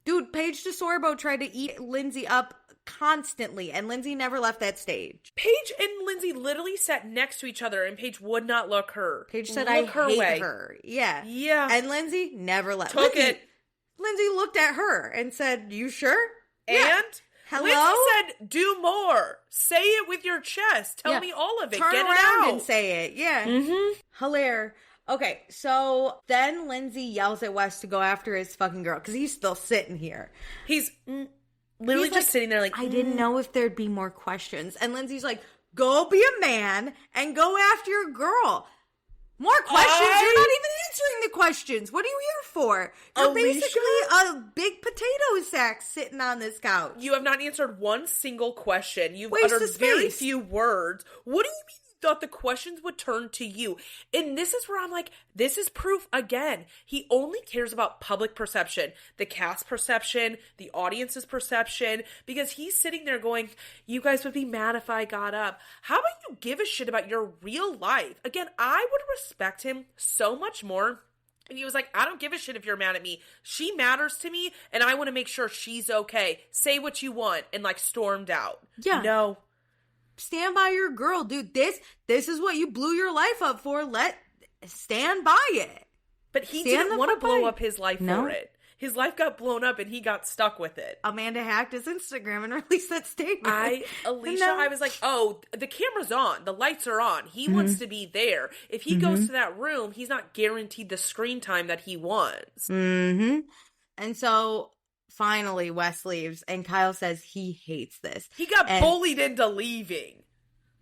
S1: Dude, Paige DeSorbo tried to eat Lindsay up constantly, and Lindsay never left that stage.
S2: Paige and Lindsay literally sat next to each other, and Paige would not look her.
S1: Paige said, I hate her. Yeah.
S2: Yeah.
S1: And Lindsay never left.
S2: Lindsay
S1: looked at her and said, you sure?
S2: And?
S1: Yeah. Hello?
S2: Lindsay said, do more. Say it with your chest. Tell me all of it.
S1: Turn
S2: Get
S1: around
S2: it out.
S1: and say it. Yeah.
S2: Mm-hmm.
S1: Hilarious. Okay, so then Lindsay yells at Wes to go after his fucking girl because he's still sitting here.
S2: He's literally just sitting there like,
S1: I didn't know if there'd be more questions. And Lindsay's like, go be a man and go after your girl. More questions? You're not even answering the questions. What are you here for? You're basically a big potato sack sitting on this couch.
S2: You have not answered one single question. You've uttered very few words. What do you mean? Thought the questions would turn to you. And this is where I'm like, this is proof again. He only cares about public perception, the cast perception, the audience's perception, because he's sitting there going, you guys would be mad if I got up. How about you give a shit about your real life? Again, I would respect him so much more. And he was like, I don't give a shit if you're mad at me. She matters to me, and I want to make sure she's okay. Say what you want, and like stormed out.
S1: Yeah.
S2: No.
S1: Stand by your girl, dude. This is what you blew your life up for. Stand by it.
S2: But he didn't want to blow up his life for it. His life got blown up and he got stuck with it.
S1: Amanda hacked his Instagram and released that statement.
S2: Alicia, I was like, oh, the camera's on. The lights are on. He wants to be there. If he goes to that room, he's not guaranteed the screen time that he wants.
S1: Mm-hmm. And so finally, Wes leaves, and Kyle says he hates this.
S2: He got bullied into leaving.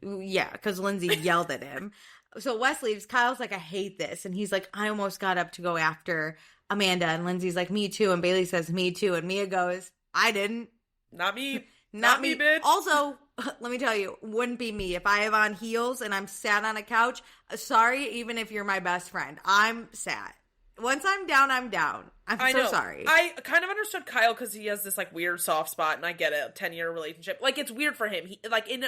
S1: Yeah, because Lindsay yelled at him. So Wes leaves. Kyle's like, I hate this. And he's like, I almost got up to go after Amanda. And Lindsay's like, me too. And Bailey says, me too. And Mia goes, I didn't.
S2: Not me. Not me, bitch.
S1: Also, let me tell you, wouldn't be me. If I have on heels and I'm sat on a couch, sorry, even if you're my best friend. I'm sad. Once I'm down, I'm down. I'm so sorry.
S2: I kind of understood Kyle because he has this like weird soft spot, and I get it, 10-year relationship. Like, it's weird for him. He like in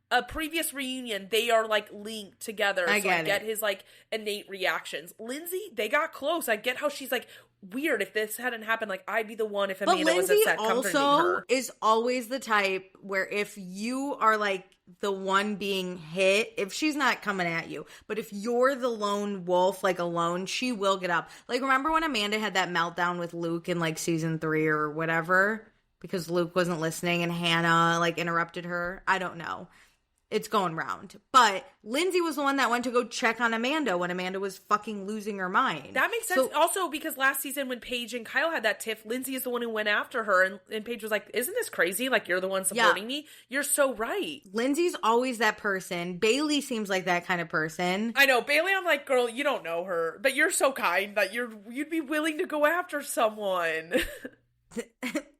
S2: a previous reunion, they are like linked together. I get his like innate reactions. Lindsay, they got close. I get how she's like weird. If this hadn't happened, like I'd be the one if Amanda was upset comforting her.
S1: Is always the type where if you are like the one being hit, if she's not coming at you, but if you're the lone wolf, like alone, she will get up. Like, remember when Amanda had that meltdown with Luke in like season 3 or whatever, because Luke wasn't listening and Hannah like interrupted her? I don't know. It's going round. But Lindsay was the one that went to go check on Amanda when Amanda was fucking losing her mind.
S2: That makes sense. Also, because last season when Paige and Kyle had that tiff, Lindsay is the one who went after her. And Paige was like, isn't this crazy? Like, you're the one supporting me? You're so right.
S1: Lindsay's always that person. Bailey seems like that kind of person.
S2: I know. Bailey, I'm like, girl, you don't know her. But you're so kind that you'd be willing to go after someone.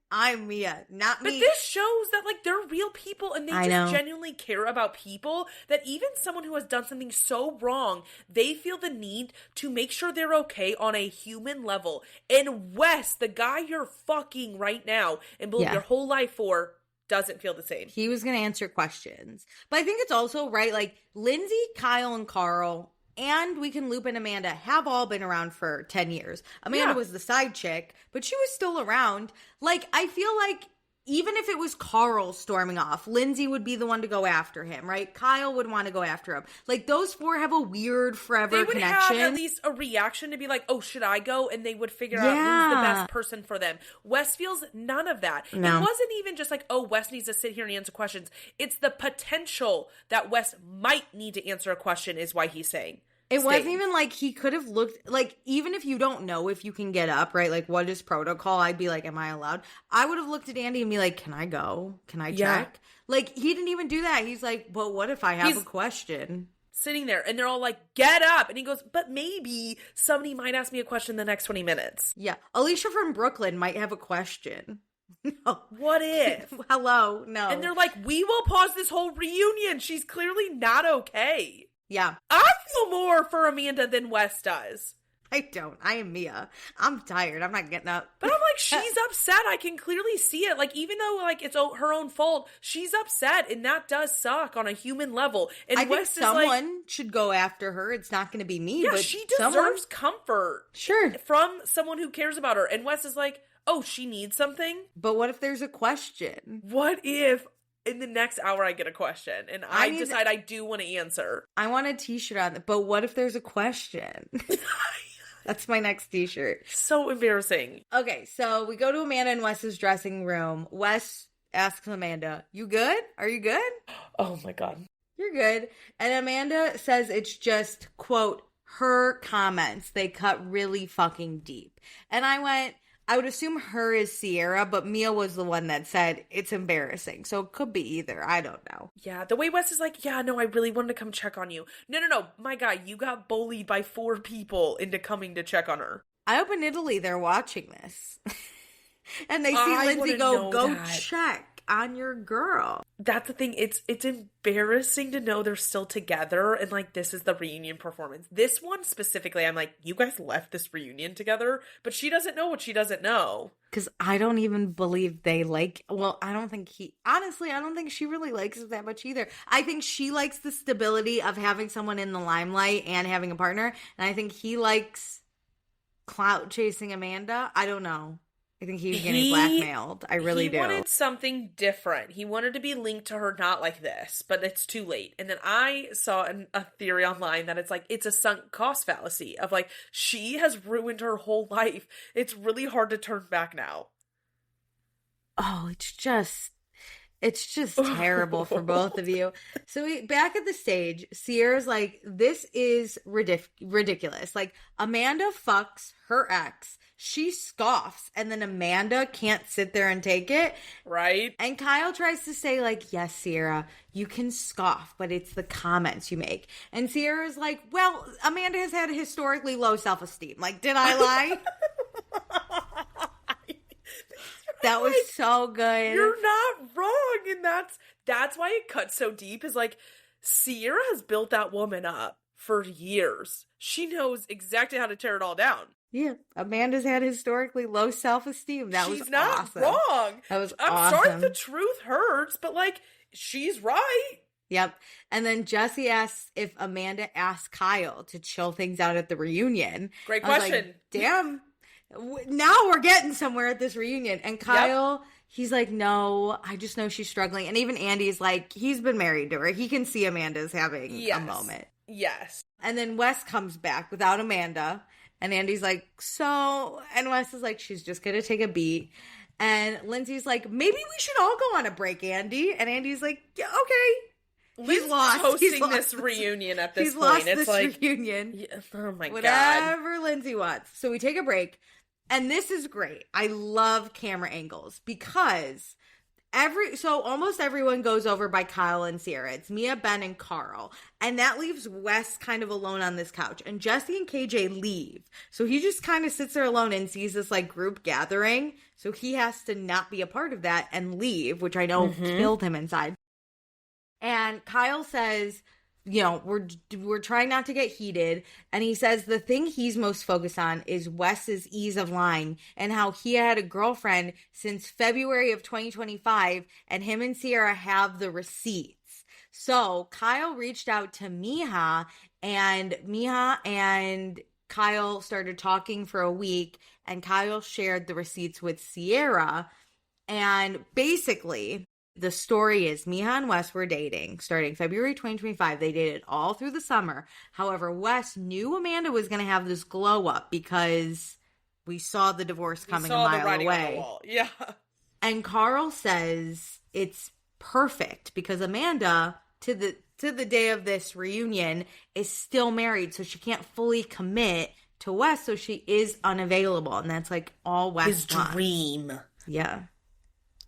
S1: I'm Mia, not me.
S2: But this shows that, like, they're real people and they just genuinely care about people, that even someone who has done something so wrong, they feel the need to make sure they're okay on a human level. And Wes, the guy you're fucking right now and building your whole life for, doesn't feel the same.
S1: He was going to answer questions. But I think it's also, right, like, Lindsay, Kyle, and Carl, and we can loop in Amanda, have all been around for 10 years. Amanda was the side chick, but she was still around. Like, I feel like even if it was Carl storming off, Lindsay would be the one to go after him, right? Kyle would want to go after him. Like, those four have a weird forever connection. They would
S2: have at least a reaction to be like, oh, should I go? And they would figure out who's the best person for them. Wes feels none of that. No. It wasn't even just like, oh, Wes needs to sit here and answer questions. It's the potential that Wes might need to answer a question is why he's saying.
S1: It wasn't even like he could have looked, like, even if you don't know if you can get up, right? Like, what is protocol? I'd be like, am I allowed? I would have looked at Andy and be like, can I go? Can I check? Like, he didn't even do that. He's like, but what if I have a question?
S2: Sitting there and they're all like, get up. And he goes, but maybe somebody might ask me a question in the next 20 minutes.
S1: Yeah. Alicia from Brooklyn might have a question. No.
S2: What if?
S1: Hello? No.
S2: And they're like, we will pause this whole reunion. She's clearly not okay.
S1: Yeah.
S2: I feel more for Amanda than Wes does.
S1: I don't. I am Mia. I'm tired. I'm not getting up.
S2: But I'm like, she's upset. I can clearly see it. Like, even though, like, it's her own fault, she's upset. And that does suck on a human level. And
S1: I
S2: Wes
S1: think someone should go after her. It's not going to be me.
S2: Yeah,
S1: but
S2: she deserves comfort.
S1: Sure.
S2: From someone who cares about her. And Wes is like, oh, she needs something?
S1: But what if there's a question?
S2: What if in the next hour I get a question and I decide I do want to answer?
S1: I want a t-shirt on it, but what if there's a question? That's my next t-shirt.
S2: So embarrassing.
S1: Okay, so we go to Amanda and Wes's dressing room. Wes asks Amanda, you good? Are you good?
S2: Oh my God.
S1: You're good. And Amanda says it's just, quote, her comments, they cut really fucking deep. And I would assume her is Sierra, but Mia was the one that said it's embarrassing. So it could be either. I don't know.
S2: Yeah, the way Wes is like, yeah, no, I really wanted to come check on you. No. My guy, you got bullied by 4 people into coming to check on her.
S1: I hope in Italy they're watching this. And they see Lindsay go check on your girl.
S2: That's the thing. It's embarrassing to know they're still together and like this is the reunion performance. This one specifically, I'm like, you guys left this reunion together, but she doesn't know what she doesn't know.
S1: Because I don't even believe they like, well, I don't think honestly, I don't think she really likes it that much either. I think she likes the stability of having someone in the limelight and having a partner. And I think he likes clout chasing Amanda. I don't know. I think he's getting blackmailed. I really do.
S2: He wanted something different. He wanted to be linked to her, not like this, but it's too late. And then I saw a theory online that it's like, it's a sunk cost fallacy of like, she has ruined her whole life. It's really hard to turn back now.
S1: Oh, it's just terrible for both of you. So back at the stage, Sierra's like, this is ridiculous. Like, Amanda fucks her ex. She scoffs, and then Amanda can't sit there and take it.
S2: Right.
S1: And Kyle tries to say, like, yes, Sierra, you can scoff, but it's the comments you make. And Sierra's like, well, Amanda has had historically low self-esteem. Like, did I lie? That was so good.
S2: You're not wrong. And that's why it cuts so deep is like, Sierra has built that woman up for years. She knows exactly how to tear it all down.
S1: Yeah, Amanda's had historically low self-esteem.
S2: She's not
S1: awesome.
S2: Wrong.
S1: That was
S2: I'm
S1: awesome.
S2: sorry if the truth hurts, but like, she's right.
S1: Yep. And then Jesse asks if Amanda asked Kyle to chill things out at the reunion.
S2: Great question.
S1: Like, damn. Now we're getting somewhere at this reunion. And Kyle, he's like, no, I just know she's struggling. And even Andy's like, he's been married to her. He can see Amanda's having a moment.
S2: Yes.
S1: And then Wes comes back without Amanda. And Andy's like, so, and Wes is like, she's just going to take a beat. And Lindsay's like, maybe we should all go on a break, Andy. And Andy's like, yeah, okay.
S2: He's lost. Hosting this reunion at this point.
S1: Lost
S2: it's
S1: this
S2: like,
S1: reunion.
S2: Yeah, oh my God.
S1: Whatever Lindsay wants. So we take a break. And this is great. I love camera angles because almost everyone goes over by Kyle and Sierra. It's Mia, Ben, and Carl. And that leaves Wes kind of alone on this couch. And Jesse and KJ leave. So he just kind of sits there alone and sees this like group gathering. So he has to not be a part of that and leave, which I know killed him inside. And Kyle says, you know, we're trying not to get heated. And he says the thing he's most focused on is Wes's ease of lying and how he had a girlfriend since February of 2025 and him and Sierra have the receipts. So Kyle reached out to Meija and Kyle started talking for a week and Kyle shared the receipts with Sierra. And basically, the story is Meija and Wes were dating starting February 2025. They dated all through the summer. However, Wes knew Amanda was going to have this glow up because we saw the divorce coming a mile away.
S2: Yeah.
S1: And Carl says it's perfect because Amanda, to the day of this reunion, is still married. So she can't fully commit to Wes. So she is unavailable. And that's like all Wes
S2: His
S1: wants.
S2: dream.
S1: Yeah.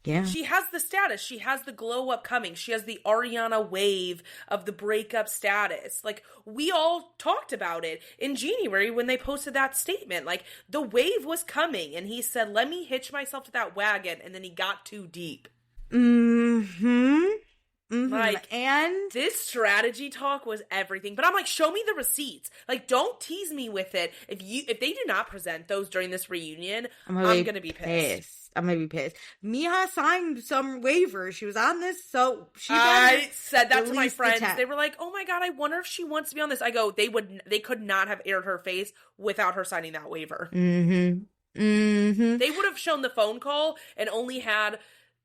S1: Yeah.
S2: She has the status. She has the glow up coming. She has the Ariana wave of the breakup status. Like, we all talked about it in January when they posted that statement. Like, the wave was coming, and he said, let me hitch myself to that wagon, and then he got too deep. Like,
S1: and
S2: this strategy talk was everything. But I'm like, show me the receipts. Like, don't tease me with it. If they do not present those during this reunion, I'm gonna be pissed.
S1: I'm gonna be pissed. Meija signed some waivers. She was on this, so
S2: I said that to my friends. They were like, "Oh my God, I wonder if she wants to be on this." I go, "They could not have aired her face without her signing that waiver." They would have shown the phone call and only had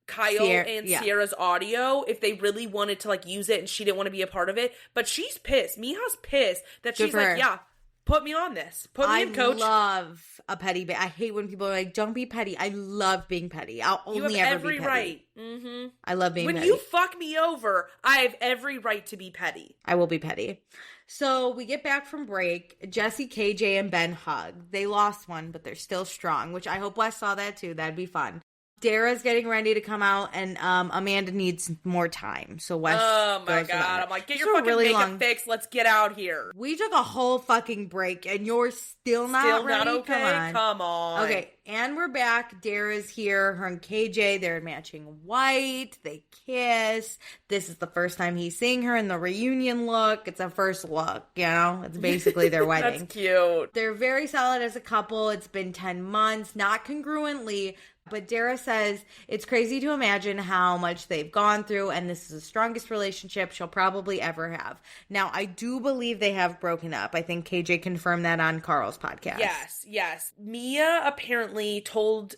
S2: Kyle and Sierra's audio if they really wanted to like use it and she didn't want to be a part of it. But she's pissed. Mija's pissed that she's like, yeah, Put me on this. Put me in, coach.
S1: I love a petty bitch. I hate when people are like, don't be petty. I love being petty. I'll only ever be petty. You have every right. Mm-hmm. I love being petty.
S2: When you fuck me over, I have every right to be petty.
S1: I will be petty. So we get back from break. Jesse, KJ, and Ben hug. They lost one, but they're still strong, which I hope Wes saw that too. That'd be fun. Dara's getting ready to come out, and Amanda needs more time. So Wes.
S2: Oh my god! I'm like, get your fucking makeup fixed. Let's get out here.
S1: We took a whole fucking break, and you're still not ready.
S2: Not okay. Come on.
S1: Okay, and we're back. Dara's here. Her and KJ, they're matching white. They kiss. This is the first time he's seeing her in the reunion look. It's a first look. You know, it's basically their wedding.
S2: That's cute.
S1: They're very solid as a couple. It's been 10 months, not congruently. But Dara says it's crazy to imagine how much they've gone through, and this is the strongest relationship she'll probably ever have. Now, I do believe they have broken up. I think KJ confirmed that on Carl's podcast.
S2: Yes. Mia apparently told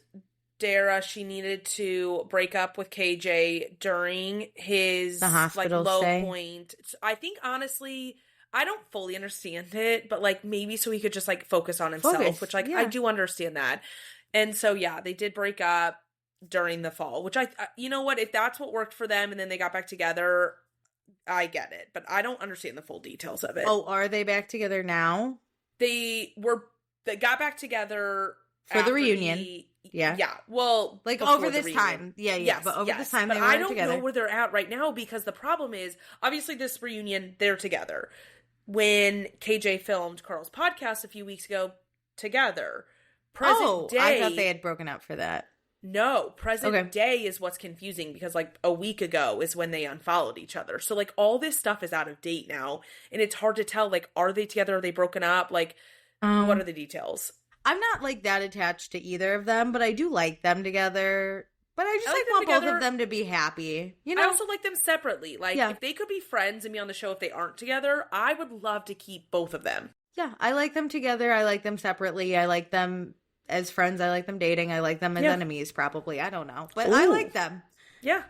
S2: Dara she needed to break up with KJ during his low point. I think, honestly, I don't fully understand it, but maybe so he could just focus on himself, which I do understand that. And so, yeah, they did break up during the fall, which you know what, if that's what worked for them and then they got back together, I get it. But I don't understand the full details of it.
S1: Oh, are they back together now?
S2: They got back together
S1: for the reunion. Yeah.
S2: Well,
S1: over this time. Yeah.
S2: Yes,
S1: but over this time, they were
S2: I don't
S1: together.
S2: know where they're at right now, because the problem is, obviously, this reunion, they're together. When KJ filmed Carl's podcast a few weeks ago, together. Present day.
S1: I thought they had broken up for that.
S2: No, present day is what's confusing, because a week ago is when they unfollowed each other. So all this stuff is out of date now, and it's hard to tell, are they together? Are they broken up? What are the details?
S1: I'm not that attached to either of them, but I do like them together. But I just want both of them to be happy. You know?
S2: I also like them separately. If they could be friends and be on the show if they aren't together, I would love to keep both of them.
S1: Yeah, I like them together. I like them separately. I like them as friends. I like them dating. I like them as enemies, probably. I don't know. But I like them.
S2: Yeah.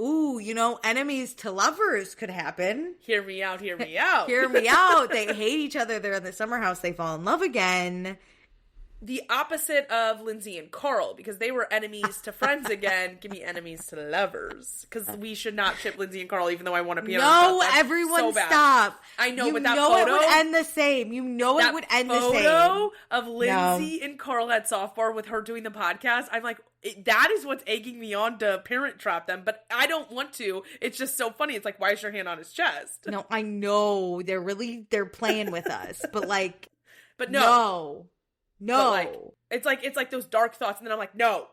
S1: Ooh, enemies to lovers could happen.
S2: Hear me out. Hear me out.
S1: Hear me out. They hate each other. They're in the summer house. They fall in love again.
S2: The opposite of Lindsay and Carl, because they were enemies to friends again. Give me enemies to lovers, because we should not ship Lindsay and Carl, even though I want to be on.
S1: No, everyone stop.
S2: I know, but that photo,
S1: it would end the same. You know it would end the same.
S2: Photo of Lindsay and Carl at softball with her doing the podcast. I'm like, that is what's egging me on to parent trap them, but I don't want to. It's just so funny. It's why is your hand on his chest?
S1: No, I know they're playing with us, but
S2: but no.
S1: No.
S2: But it's like those dark thoughts, and then I'm like, no.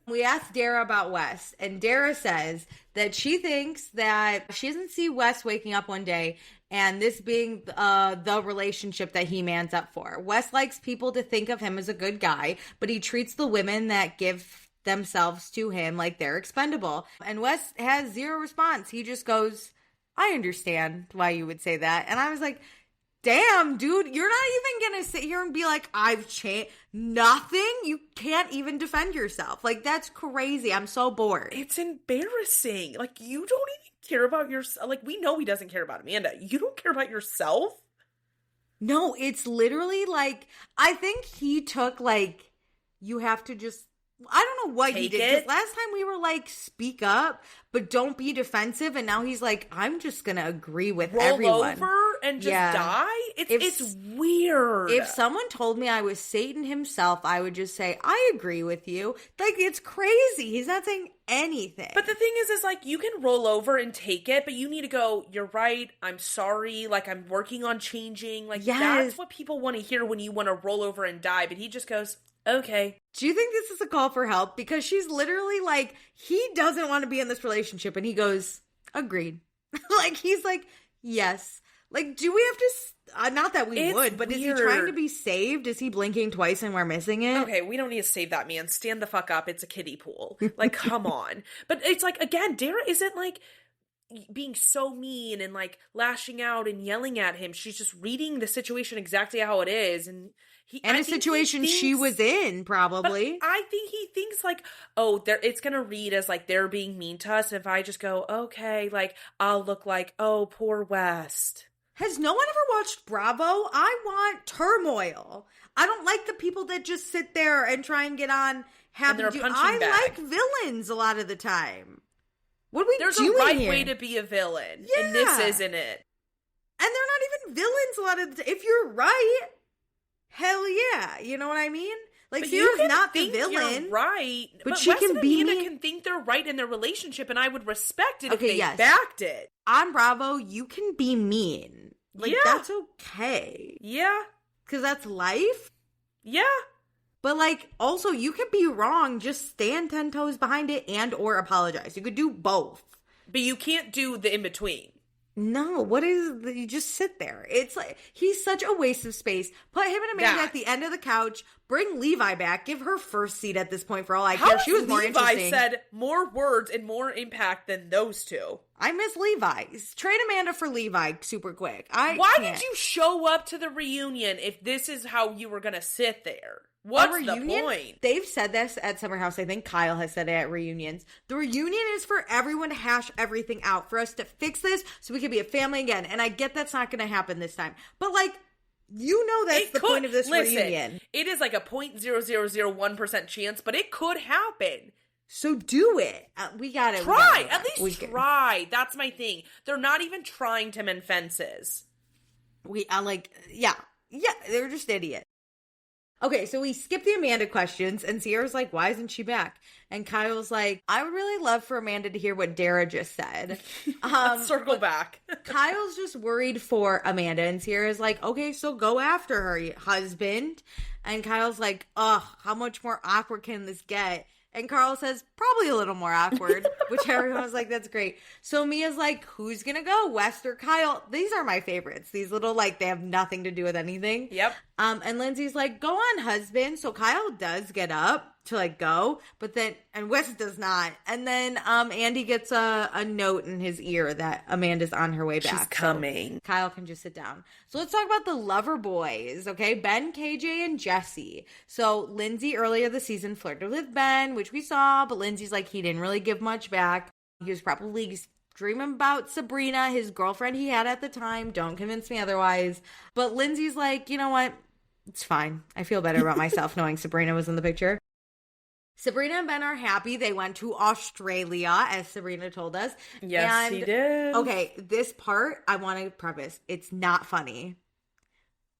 S2: We asked Dara about Wes, and Dara says that she thinks that she doesn't see Wes waking up one day and this being the relationship that he mans up for. Wes likes people to think of him as a good guy, but he treats the women that give themselves to him like they're expendable. And Wes has zero response. He just goes, I understand why you would say that. And I was like, damn, dude, you're not even going to sit here and be like, I've changed. Nothing? You can't even defend yourself. That's crazy. I'm so bored. It's embarrassing. You don't even care about yourself. We know he doesn't care about Amanda. You don't care about yourself?
S1: No, it's literally I think he took you have to just, I don't know what he did. Because last time we were speak up, but don't be defensive. And now he's I'm just going to agree with everyone.
S2: Roll over and just die? It's weird.
S1: If someone told me I was Satan himself, I would just say, I agree with you. It's crazy. He's not saying anything.
S2: But the thing is you can roll over and take it, but you need to go, you're right, I'm sorry, I'm working on changing. That's what people want to hear when you want to roll over and die. But he just goes, okay.
S1: Do you think this is a call for help? Because she's literally he doesn't want to be in this relationship, and he goes, agreed. He's yes. Do we have to, not that we would, but weird. Is he trying to be saved? Is he blinking twice and we're missing it?
S2: Okay, we don't need to save that man. Stand the fuck up. It's a kiddie pool. Come on. But it's again, Dara isn't being so mean and lashing out and yelling at him. She's just reading the situation exactly how it is, and
S1: a situation she was in, probably.
S2: But I think he thinks it's gonna read as they're being mean to us. If I just go, okay, I'll look oh, poor West.
S1: Has no one ever watched Bravo? I want turmoil. I don't like the people that just sit there and try and get on happy. I like villains a lot of the time. What are we doing here?
S2: There's a right way to be a villain, and this isn't it.
S1: And they're not even villains a lot of the time. If you're right, hell yeah. You know what I mean? Like, Sierra's not the villain.
S2: You're right.
S1: But she can be
S2: Amanda can think they're right in their relationship, and I would respect it if they backed it.
S1: On Bravo, you can be mean. Like, that's okay.
S2: Yeah.
S1: Because that's life.
S2: Yeah.
S1: But, like, also, you could be wrong. Just stand 10 toes behind it and or apologize. You could do both.
S2: But you can't do the in-between.
S1: No, you just sit there. It's like, he's such a waste of space. Put him and Amanda at the end of the couch. Bring Levi back. Give her first seat at this point for all I care. She was more interesting.
S2: Levi said more words and more impact than those two.
S1: I miss Levi. Trade Amanda for Levi super quick.
S2: Why did you show up to the reunion if this is how you were going to sit there? What's the point?
S1: They've said this at Summer House. I think Kyle has said it at reunions. The reunion is for everyone to hash everything out, for us to fix this so we can be a family again. And I get that's not going to happen this time. But, like, you know that's the point of this reunion.
S2: It is like a 0.0001% chance, but it could happen.
S1: So do it. We got to
S2: try. At least try. That's my thing. They're not even trying to mend fences.
S1: Yeah, they're just idiots. Okay, so we skip the Amanda questions, and Sierra's like, why isn't she back? And Kyle's like, I would really love for Amanda to hear what Dara just said.
S2: Let's circle back.
S1: Kyle's just worried for Amanda, and Sierra's like, okay, so go after her, husband. And Kyle's like, ugh, how much more awkward can this get? And Carl says, probably a little more awkward, which everyone was like, that's great. So Mia's like, who's going to go, West or Kyle? These are my favorites. These little, like, they have nothing to do with anything.
S2: Yep.
S1: And Lindsay's like, go on, husband. So Kyle does get up to, like, go, but then, and West does not. And then Andy gets a note in his ear that Amanda's on her way back.
S2: She's coming.
S1: So Kyle can just sit down. So let's talk about the lover boys, okay? Ben, KJ, and Jesse. So Lindsay earlier this season flirted with Ben, which we saw, but Lindsay's like, he didn't really give much back. He was probably dreaming about Sabrina, his girlfriend he had at the time. Don't convince me otherwise. But Lindsay's like, you know what? It's fine. I feel better about myself knowing Sabrina was in the picture. Sabrina and Ben are happy. They went to Australia, as Sabrina told us.
S2: Yes, she did.
S1: Okay, this part, I want to preface, it's not funny.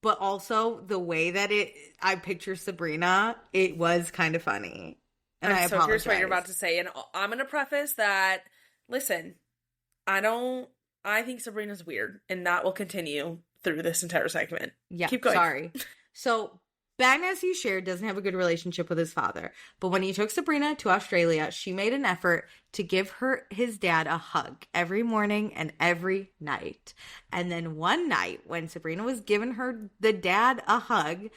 S1: But also, the way that I picture Sabrina, it was kind of funny. And I apologize.
S2: Here's what you're about to say. And I'm going to preface that, listen, I think Sabrina's weird. And that will continue through this entire segment.
S1: Yeah,
S2: keep going.
S1: Sorry. So, Ben, as he shared, doesn't have a good relationship with his father. But when he took Sabrina to Australia, she made an effort to give his dad a hug every morning and every night. And then one night, when Sabrina was giving the dad a hug,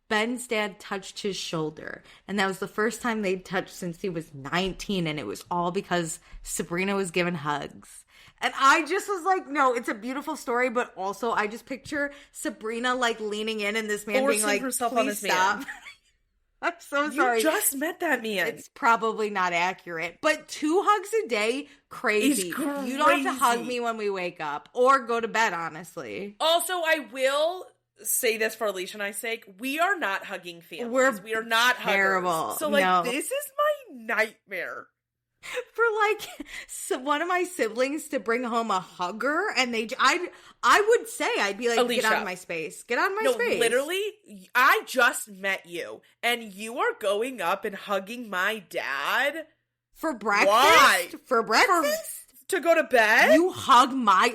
S1: Ben's dad touched his shoulder. And that was the first time they'd touched since he was 19. And it was all because Sabrina was giving hugs. And I just was like, no, it's a beautiful story, but also I just picture Sabrina, like, leaning in and this man being like,
S2: herself
S1: please
S2: on this
S1: stop.
S2: Man.
S1: I'm so sorry.
S2: You just met that man.
S1: It's probably not accurate, but 2 hugs a day, crazy. You don't have to hug me when we wake up or go to bed, honestly.
S2: Also, I will say this for Alicia and I's sake. We are not hugging families. We are not
S1: terrible.
S2: Huggers. So, like, this is my nightmare.
S1: For, like, one of my siblings to bring home a hugger, and I would say, I'd be like, Alicia, get out of my space. Get out of my space.
S2: No, literally, I just met you, and you are going up and hugging my dad?
S1: For breakfast?
S2: Why?
S1: For breakfast?
S2: To go to bed?
S1: You hug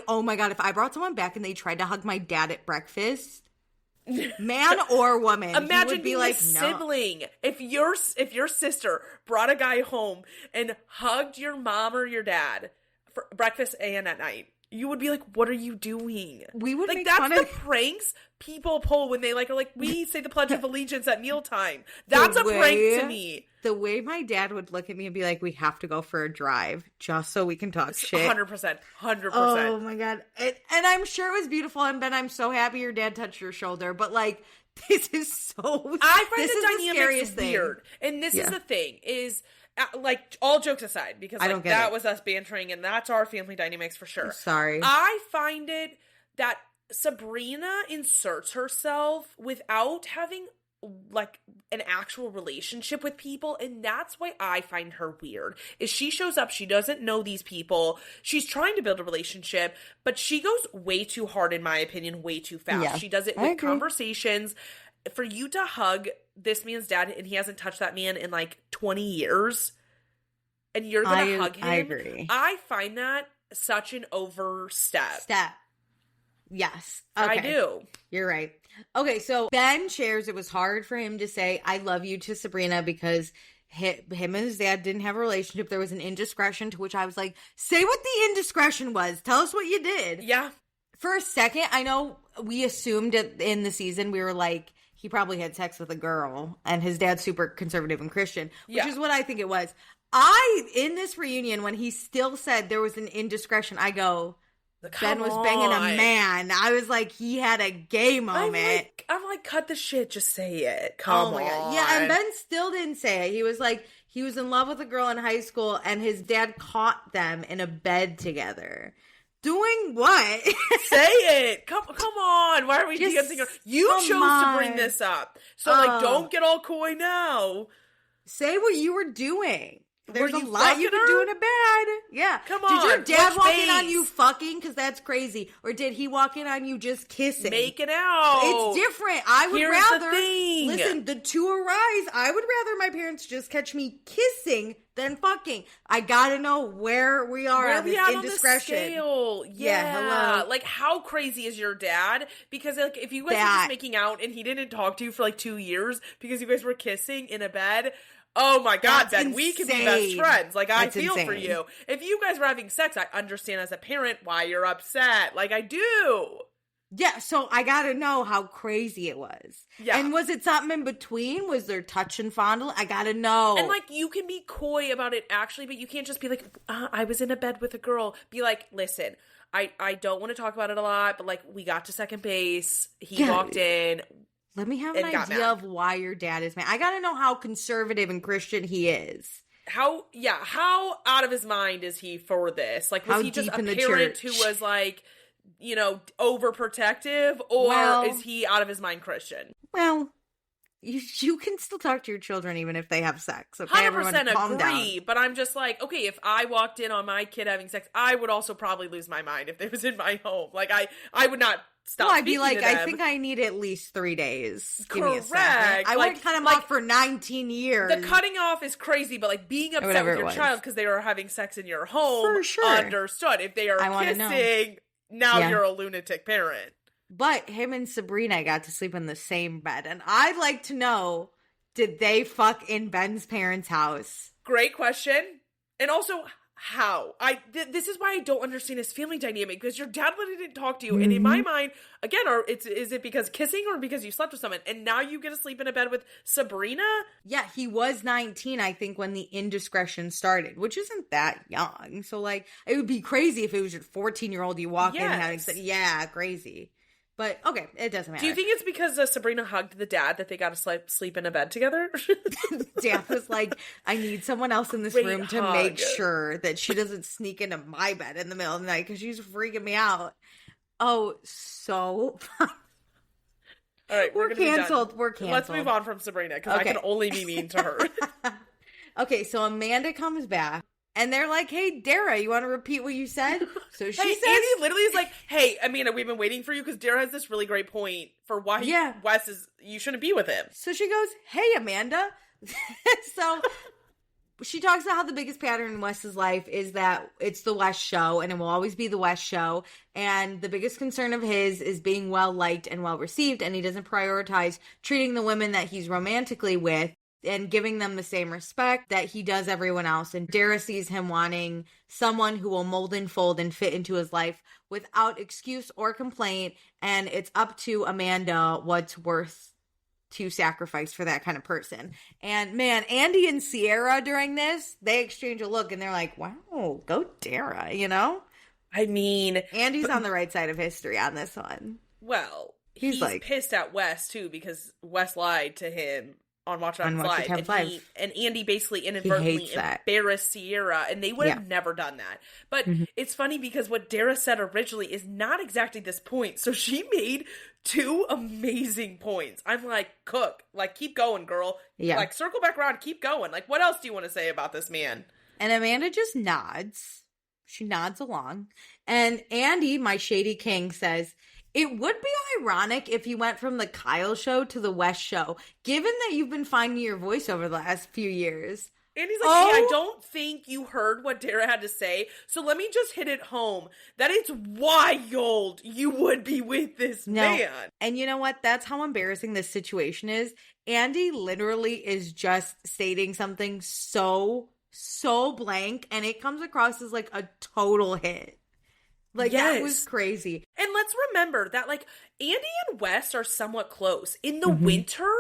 S1: oh my God, if I brought someone back and they tried to hug my dad at breakfast, man or woman,
S2: imagine
S1: be
S2: being
S1: like,
S2: a sibling. If your sister brought a guy home and hugged your mom or your dad for breakfast and at night, you would be like, what are you doing?
S1: We would, like, make
S2: that's
S1: fun
S2: the
S1: of
S2: pranks people pull when they are like, we say the Pledge of Allegiance at mealtime. That's a prank to me.
S1: The way my dad would look at me and be like, we have to go for a drive just so we can talk shit.
S2: 100%.
S1: Oh my God. And I'm sure it was beautiful. And Ben, I'm so happy your dad touched your shoulder. But, like, this is so...
S2: I find the dynamics weird. And this is the thing, is... like, all jokes aside, because that was us bantering, and that's our family dynamics for sure.
S1: I'm sorry.
S2: I find it that Sabrina inserts herself without having like an actual relationship with people, and that's why I find her weird. Is she shows up, she doesn't know these people, she's trying to build a relationship, but she goes way too hard, in my opinion, way too fast. Yeah, she does it with conversations. For you to hug this man's dad, and he hasn't touched that man in like 20 years, and you're gonna hug him.
S1: I agree.
S2: I find that such an overstep.
S1: Yes. Okay.
S2: I do.
S1: You're right. Okay, so Ben shares it was hard for him to say, I love you to Sabrina because him and his dad didn't have a relationship. There was an indiscretion, to which I was like, say what the indiscretion was. Tell us what you did.
S2: Yeah.
S1: For a second, I know we assumed in the season, we were like, he probably had sex with a girl and his dad's super conservative and Christian, which is what I think it was. In this reunion, when he still said there was an indiscretion, I go, Ben was banging a man. I was like, he had a gay moment.
S2: I'm like, cut the shit. Just say it. Come on. God.
S1: Yeah, and Ben still didn't say it. He was like, he was in love with a girl in high school, and his dad caught them in a bed together. Doing what?
S2: Say it. Come on. Why are we dancing? You chose to bring this up. So, don't get all coy now.
S1: Say what you were doing. There's a lot you can do in a bed. Yeah.
S2: Come on.
S1: Did your dad walk in on you fucking? Because that's crazy. Or did he walk in on you just kissing?
S2: Making out.
S1: It's different. I would rather.
S2: The thing.
S1: Listen, the two arise. I would rather my parents just catch me kissing than fucking. I gotta know where we are on this indiscretion.
S2: On the scale. Yeah. Hello. Like, how crazy is your dad? Because like, if you guys were just making out and he didn't talk to you for like 2 years because you guys were kissing in a bed. Oh my God, Ben, we can be best friends. Like, I feel for you. If you guys were having sex, I understand as a parent why you're upset. Like, I do.
S1: Yeah, so I gotta know how crazy it was. Yeah. And was it something in between? Was there touch and fondle? I gotta know.
S2: And, like, you can be coy about it, actually, but you can't just be like, I was in a bed with a girl. Be like, listen, I don't want to talk about it a lot, but, like, we got to second base. He walked in.
S1: Let me have an idea of why your dad is mad. I gotta know how conservative and Christian he is.
S2: How out of his mind is he for this? Like, was he just a parent who was like, you know, overprotective, or is he out of his mind Christian?
S1: Well, you can still talk to your children even if they have sex. Okay,
S2: 100%
S1: everyone calm
S2: agree,
S1: down.
S2: But I'm just like, okay, if I walked in on my kid having sex, I would also probably lose my mind if it was in my home. Like, I would not stop.
S1: Well, I'd be like, I think I need at least 3 days. Give me a second. I wouldn't cut him off for 19 years.
S2: The cutting off is crazy, but like being upset with your child because they are having sex in your home,
S1: for sure.
S2: Understood. If they are kissing, now you're a lunatic parent.
S1: But him and Sabrina got to sleep in the same bed. And I'd like to know, did they fuck in Ben's parents' house?
S2: Great question. And also, how? This is why I don't understand his family dynamic, because your dad literally didn't talk to you. Mm-hmm. And in my mind, again, is it because kissing or because you slept with someone? And now you get to sleep in a bed with Sabrina?
S1: Yeah, he was 19, I think, when the indiscretion started, which isn't that young. So, like, it would be crazy if it was your 14-year-old you walk in and having sex. Yeah, crazy. But, okay, it doesn't matter.
S2: Do you think it's because Sabrina hugged the dad that they got to sleep in a bed together?
S1: Dad was like, I need someone else in this room to make sure that she doesn't sneak into my bed in the middle of the night because she's freaking me out. Oh, so...
S2: All right,
S1: we're canceled. We're canceled.
S2: Let's move on from Sabrina because I can only be mean to her.
S1: Okay, so Amanda comes back. And they're like, hey, Dara, you want to repeat what you said? So she says...
S2: Andy literally is like, hey, Amanda, we've been waiting for you because Dara has this really great point for why Wes is... You shouldn't be with him.
S1: So she goes, hey, Amanda. So she talks about how the biggest pattern in Wes's life is that it's the Wes show, and it will always be the Wes show. And the biggest concern of his is being well-liked and well-received, and he doesn't prioritize treating the women that he's romantically with and giving them the same respect that he does everyone else. And Dara sees him wanting someone who will mold and fold and fit into his life without excuse or complaint. And it's up to Amanda what's worth to sacrifice for that kind of person. And man, Andy and Sierra during this, they exchange a look and they're like, wow, go Dara, you know?
S2: I mean...
S1: Andy's on the right side of history on this one.
S2: Well, he's like, pissed at Wes too because Wes lied to him on Watch What Happens Live. And Andy basically inadvertently embarrassed Sierra, and they would have never done that. But it's funny because what Dara said originally is not exactly this point. So she made 2 amazing points. I'm like, Cook, like, keep going, girl. Yeah. Like, circle back around, keep going. Like, what else do you want to say about this man?
S1: And Amanda just nods. She nods along. And Andy, my shady king, says, it would be ironic if you went from the Kyle show to the West show, given that you've been finding your voice over the last few years.
S2: And he's like, hey, I don't think you heard what Dara had to say, so let me just hit it home that it's wild you would be with this man.
S1: And you know what? That's how embarrassing this situation is. Andy literally is just stating something so blank, and it comes across as like a total hit. Like, that was crazy.
S2: And let's remember that, like, Andy and Wes are somewhat close. In the winter,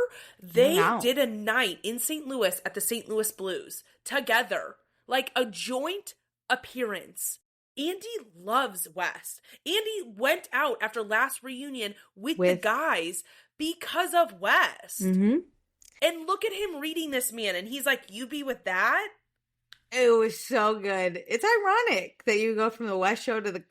S2: they did a night in St. Louis at the St. Louis Blues together. Like, a joint appearance. Andy loves Wes. Andy went out after last reunion with the guys because of Wes. And look at him reading this man, and he's like, you be with that?
S1: It was so good. It's ironic that you go from the West show to the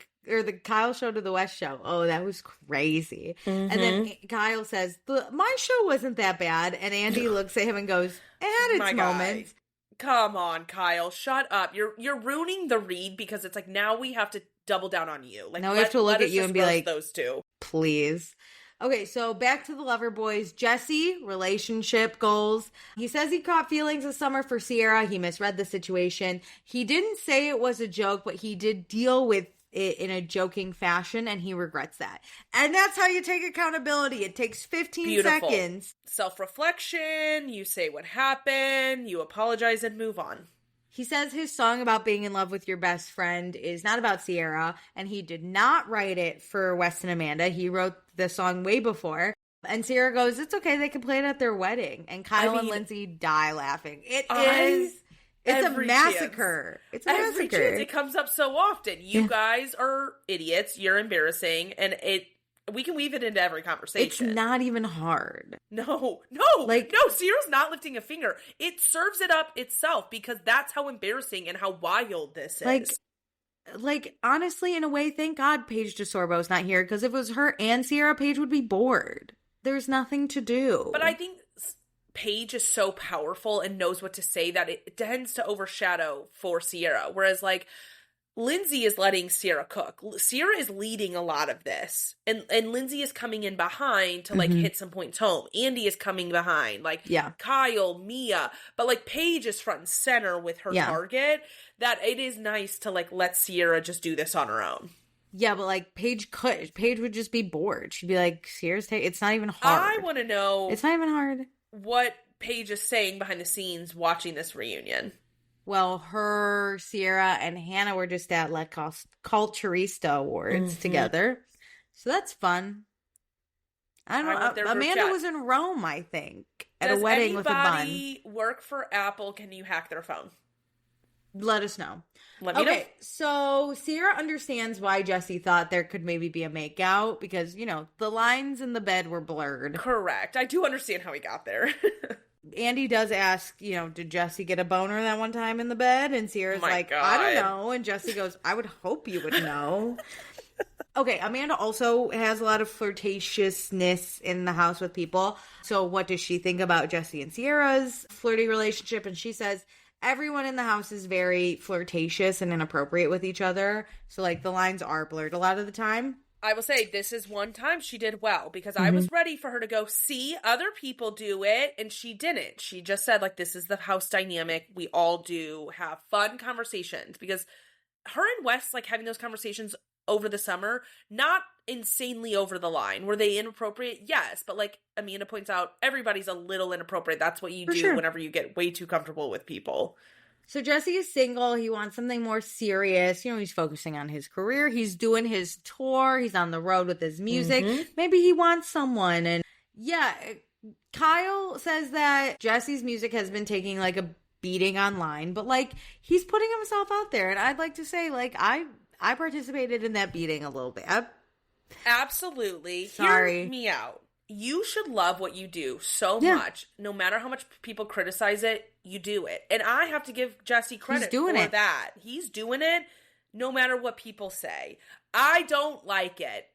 S1: Kyle show to the West show. Oh, that was crazy. And then Kyle says, my show wasn't that bad. And Andy looks at him and goes, it had its moments.
S2: Come on, Kyle, shut up. You're ruining the read because it's like, now we have to double down on you. Like,
S1: now we have to look at you and be like,
S2: those two.
S1: Please. Okay, so back to the Lover Boys. Jesse, relationship goals. He says he caught feelings this summer for Sierra. He misread the situation. He didn't say it was a joke, but he did deal with it in a joking fashion, and he regrets that. And that's how you take accountability. It takes 15 seconds.
S2: Self-reflection. You say what happened. You apologize and move on.
S1: He says his song about being in love with your best friend is not about Sierra, and he did not write it for Wes and Amanda. He wrote the song way before. And Sierra goes, it's okay, they can play it at their wedding. And Kyle and Lindsay die laughing. It's a massacre. It's a massacre.
S2: It comes up so often. You guys are idiots. You're embarrassing. And we can weave it into every conversation.
S1: It's not even hard.
S2: No. Sierra's not lifting a finger. It serves it up itself because that's how embarrassing and how wild this is.
S1: Like, honestly, in a way, thank God Paige DeSorbo's not here, because if it was her and Sierra, Paige would be bored. There's nothing to do.
S2: But I think Paige is so powerful and knows what to say that it tends to overshadow for Sierra. Whereas, like, Lindsay is letting Sierra cook. Sierra is leading a lot of this. And Lindsay is coming in behind to, like, hit some points home. Andy is coming behind. Like, Kyle, Meija. But, like, Paige is front and center with her target. That it is nice to, like, let Sierra just do this on her own.
S1: Yeah, but, like, Paige would just be bored. She'd be like, Sierra's it's not even hard.
S2: I want to know.
S1: It's not even hard.
S2: What Paige is saying behind the scenes watching this reunion.
S1: Well, her, Sierra, and Hannah were just at La Culturista Awards together. So that's fun. I don't know. Amanda was in Rome, I think, at a wedding with a bun. Does anybody
S2: work for Apple? Can you hack their phone?
S1: Let us know.
S2: Let me know.
S1: So Sierra understands why Jesse thought there could maybe be a makeout because, you know, the lines in the bed were blurred.
S2: Correct. I do understand how he got there.
S1: Andy does ask, you know, did Jesse get a boner that one time in the bed? And Sierra's like, God. I don't know. And Jesse goes, I would hope you would know. Okay, Amanda also has a lot of flirtatiousness in the house with people. So what does she think about Jesse and Sierra's flirty relationship? And she says, everyone in the house is very flirtatious and inappropriate with each other. So, like, the lines are blurred a lot of the time.
S2: I will say this is one time she did well because I was ready for her to go, see, other people do it, and she didn't. She just said, like, this is the house dynamic. We all do have fun conversations because her and Wes, like, having those conversations over the summer, not insanely over the line. Were they inappropriate? Yes. But, like Amanda points out, everybody's a little inappropriate. That's what you do whenever you get way too comfortable with people.
S1: So Jesse is single. He wants something more serious. You know, he's focusing on his career. He's doing his tour. He's on the road with his music. Maybe he wants someone. And yeah, Kyle says that Jesse's music has been taking like a beating online, but like he's putting himself out there. And I'd like to say, like, I participated in that beating a little bit.
S2: Absolutely.
S1: Sorry.
S2: Hear me out. you should love what you do so much. No matter how much people criticize it, you do it. And I have to give Jesse credit for that. He's doing it no matter what people say. I don't like it.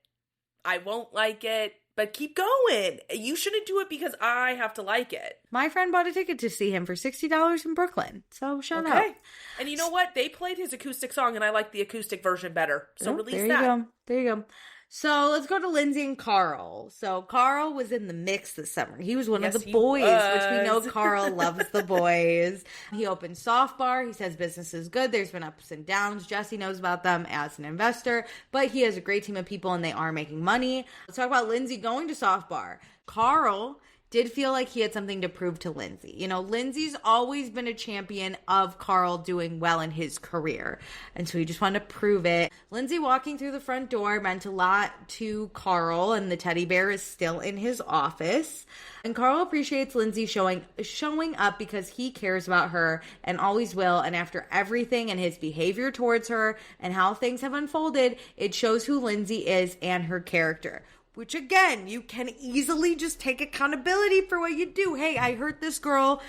S2: I won't like it. But keep going. You shouldn't do it because I have to like it.
S1: My friend bought a ticket to see him for $60 in Brooklyn. So shut up.
S2: And you know what? They played his acoustic song and I like the acoustic version better. So release that.
S1: There you go. So let's go to Lindsay and Carl. So Carl was in the mix this summer. He was one of the boys, which we know Carl loves the boys. He opened Soft Bar. He says business is good. There's been ups and downs. Jesse knows about them as an investor, but he has a great team of people and they are making money. Let's talk about Lindsay going to Soft Bar. Carl did feel like he had something to prove to Lindsay. You know, Lindsay's always been a champion of Carl doing well in his career. And so he just wanted to prove it. Lindsay walking through the front door meant a lot to Carl, and the teddy bear is still in his office. And Carl appreciates Lindsay showing up because he cares about her and always will. And after everything and his behavior towards her and how things have unfolded, it shows who Lindsay is and her character. Which, again, you can easily just take accountability for what you do. Hey, I hurt this girl,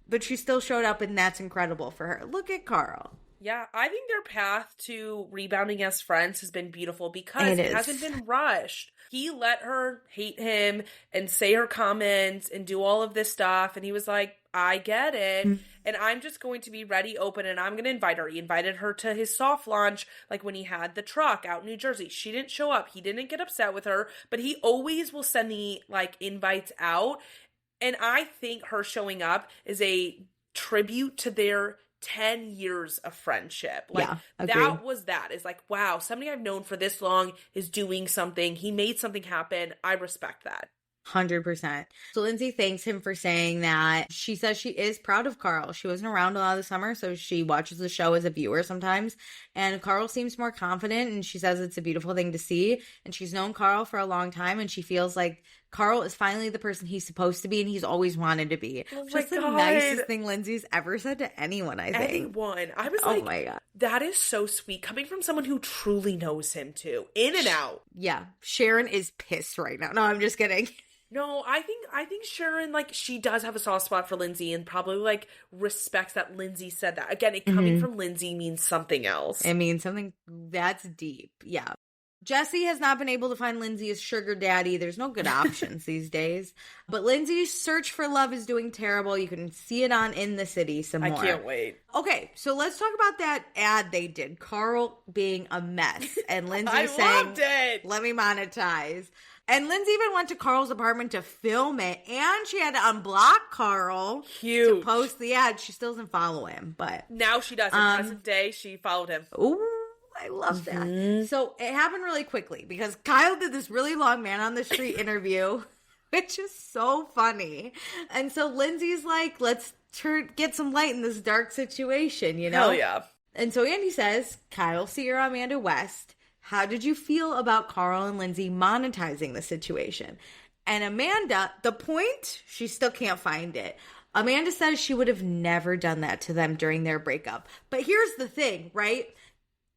S1: but she still showed up, and that's incredible for her. Look at Carl.
S2: Yeah, I think their path to rebounding as friends has been beautiful because it hasn't been rushed. He let her hate him and say her comments and do all of this stuff, and he was like, I get it, and I'm just going to be ready, open, and I'm going to invite her. He invited her to his soft launch, like when he had the truck out in New Jersey. She didn't show up. He didn't get upset with her, but he always will send the, invites out, and I think her showing up is a tribute to their 10 years of friendship. It's like, wow, somebody I've known for this long is doing something. He made something happen. I respect that.
S1: 100%. So Lindsay thanks him for saying that. She says she is proud of Carl. She wasn't around a lot of the summer, so she watches the show as a viewer sometimes. And Carl seems more confident, and she says it's a beautiful thing to see. And she's known Carl for a long time, and she feels like Carl is finally the person he's supposed to be and he's always wanted to be. Just the nicest thing Lindsay's ever said to anyone, I think.
S2: Anyone. I was like, oh my God. That is so sweet. Coming from someone who truly knows him too. In and out.
S1: Yeah. Sharon is pissed right now. No, I'm just kidding.
S2: No, I think Sharon, she does have a soft spot for Lindsay and probably, respects that Lindsay said that. Again, it coming from Lindsay means something else.
S1: It means something that's deep. Yeah. Jesse has not been able to find Lindsay as sugar daddy. There's no good options these days. But Lindsay's search for love is doing terrible. You can see it on In the City some more.
S2: I can't wait.
S1: Okay, so let's talk about that ad they did. Carl being a mess. And Lindsay saying,
S2: loved it.
S1: Let me monetize. And Lindsay even went to Carl's apartment to film it. And she had to unblock Carl to post the ad. She still doesn't follow him. But
S2: now she does. In present day, she followed him.
S1: Ooh. I love that. So it happened really quickly because Kyle did this really long man on the street interview, which is so funny. And so Lindsay's like, let's get some light in this dark situation, you know?
S2: Hell yeah.
S1: And so Andy says, Kyle, Sierra, Amanda West, how did you feel about Carl and Lindsay monetizing the situation? And Amanda, the point, she still can't find it. Amanda says she would have never done that to them during their breakup. But here's the thing, right?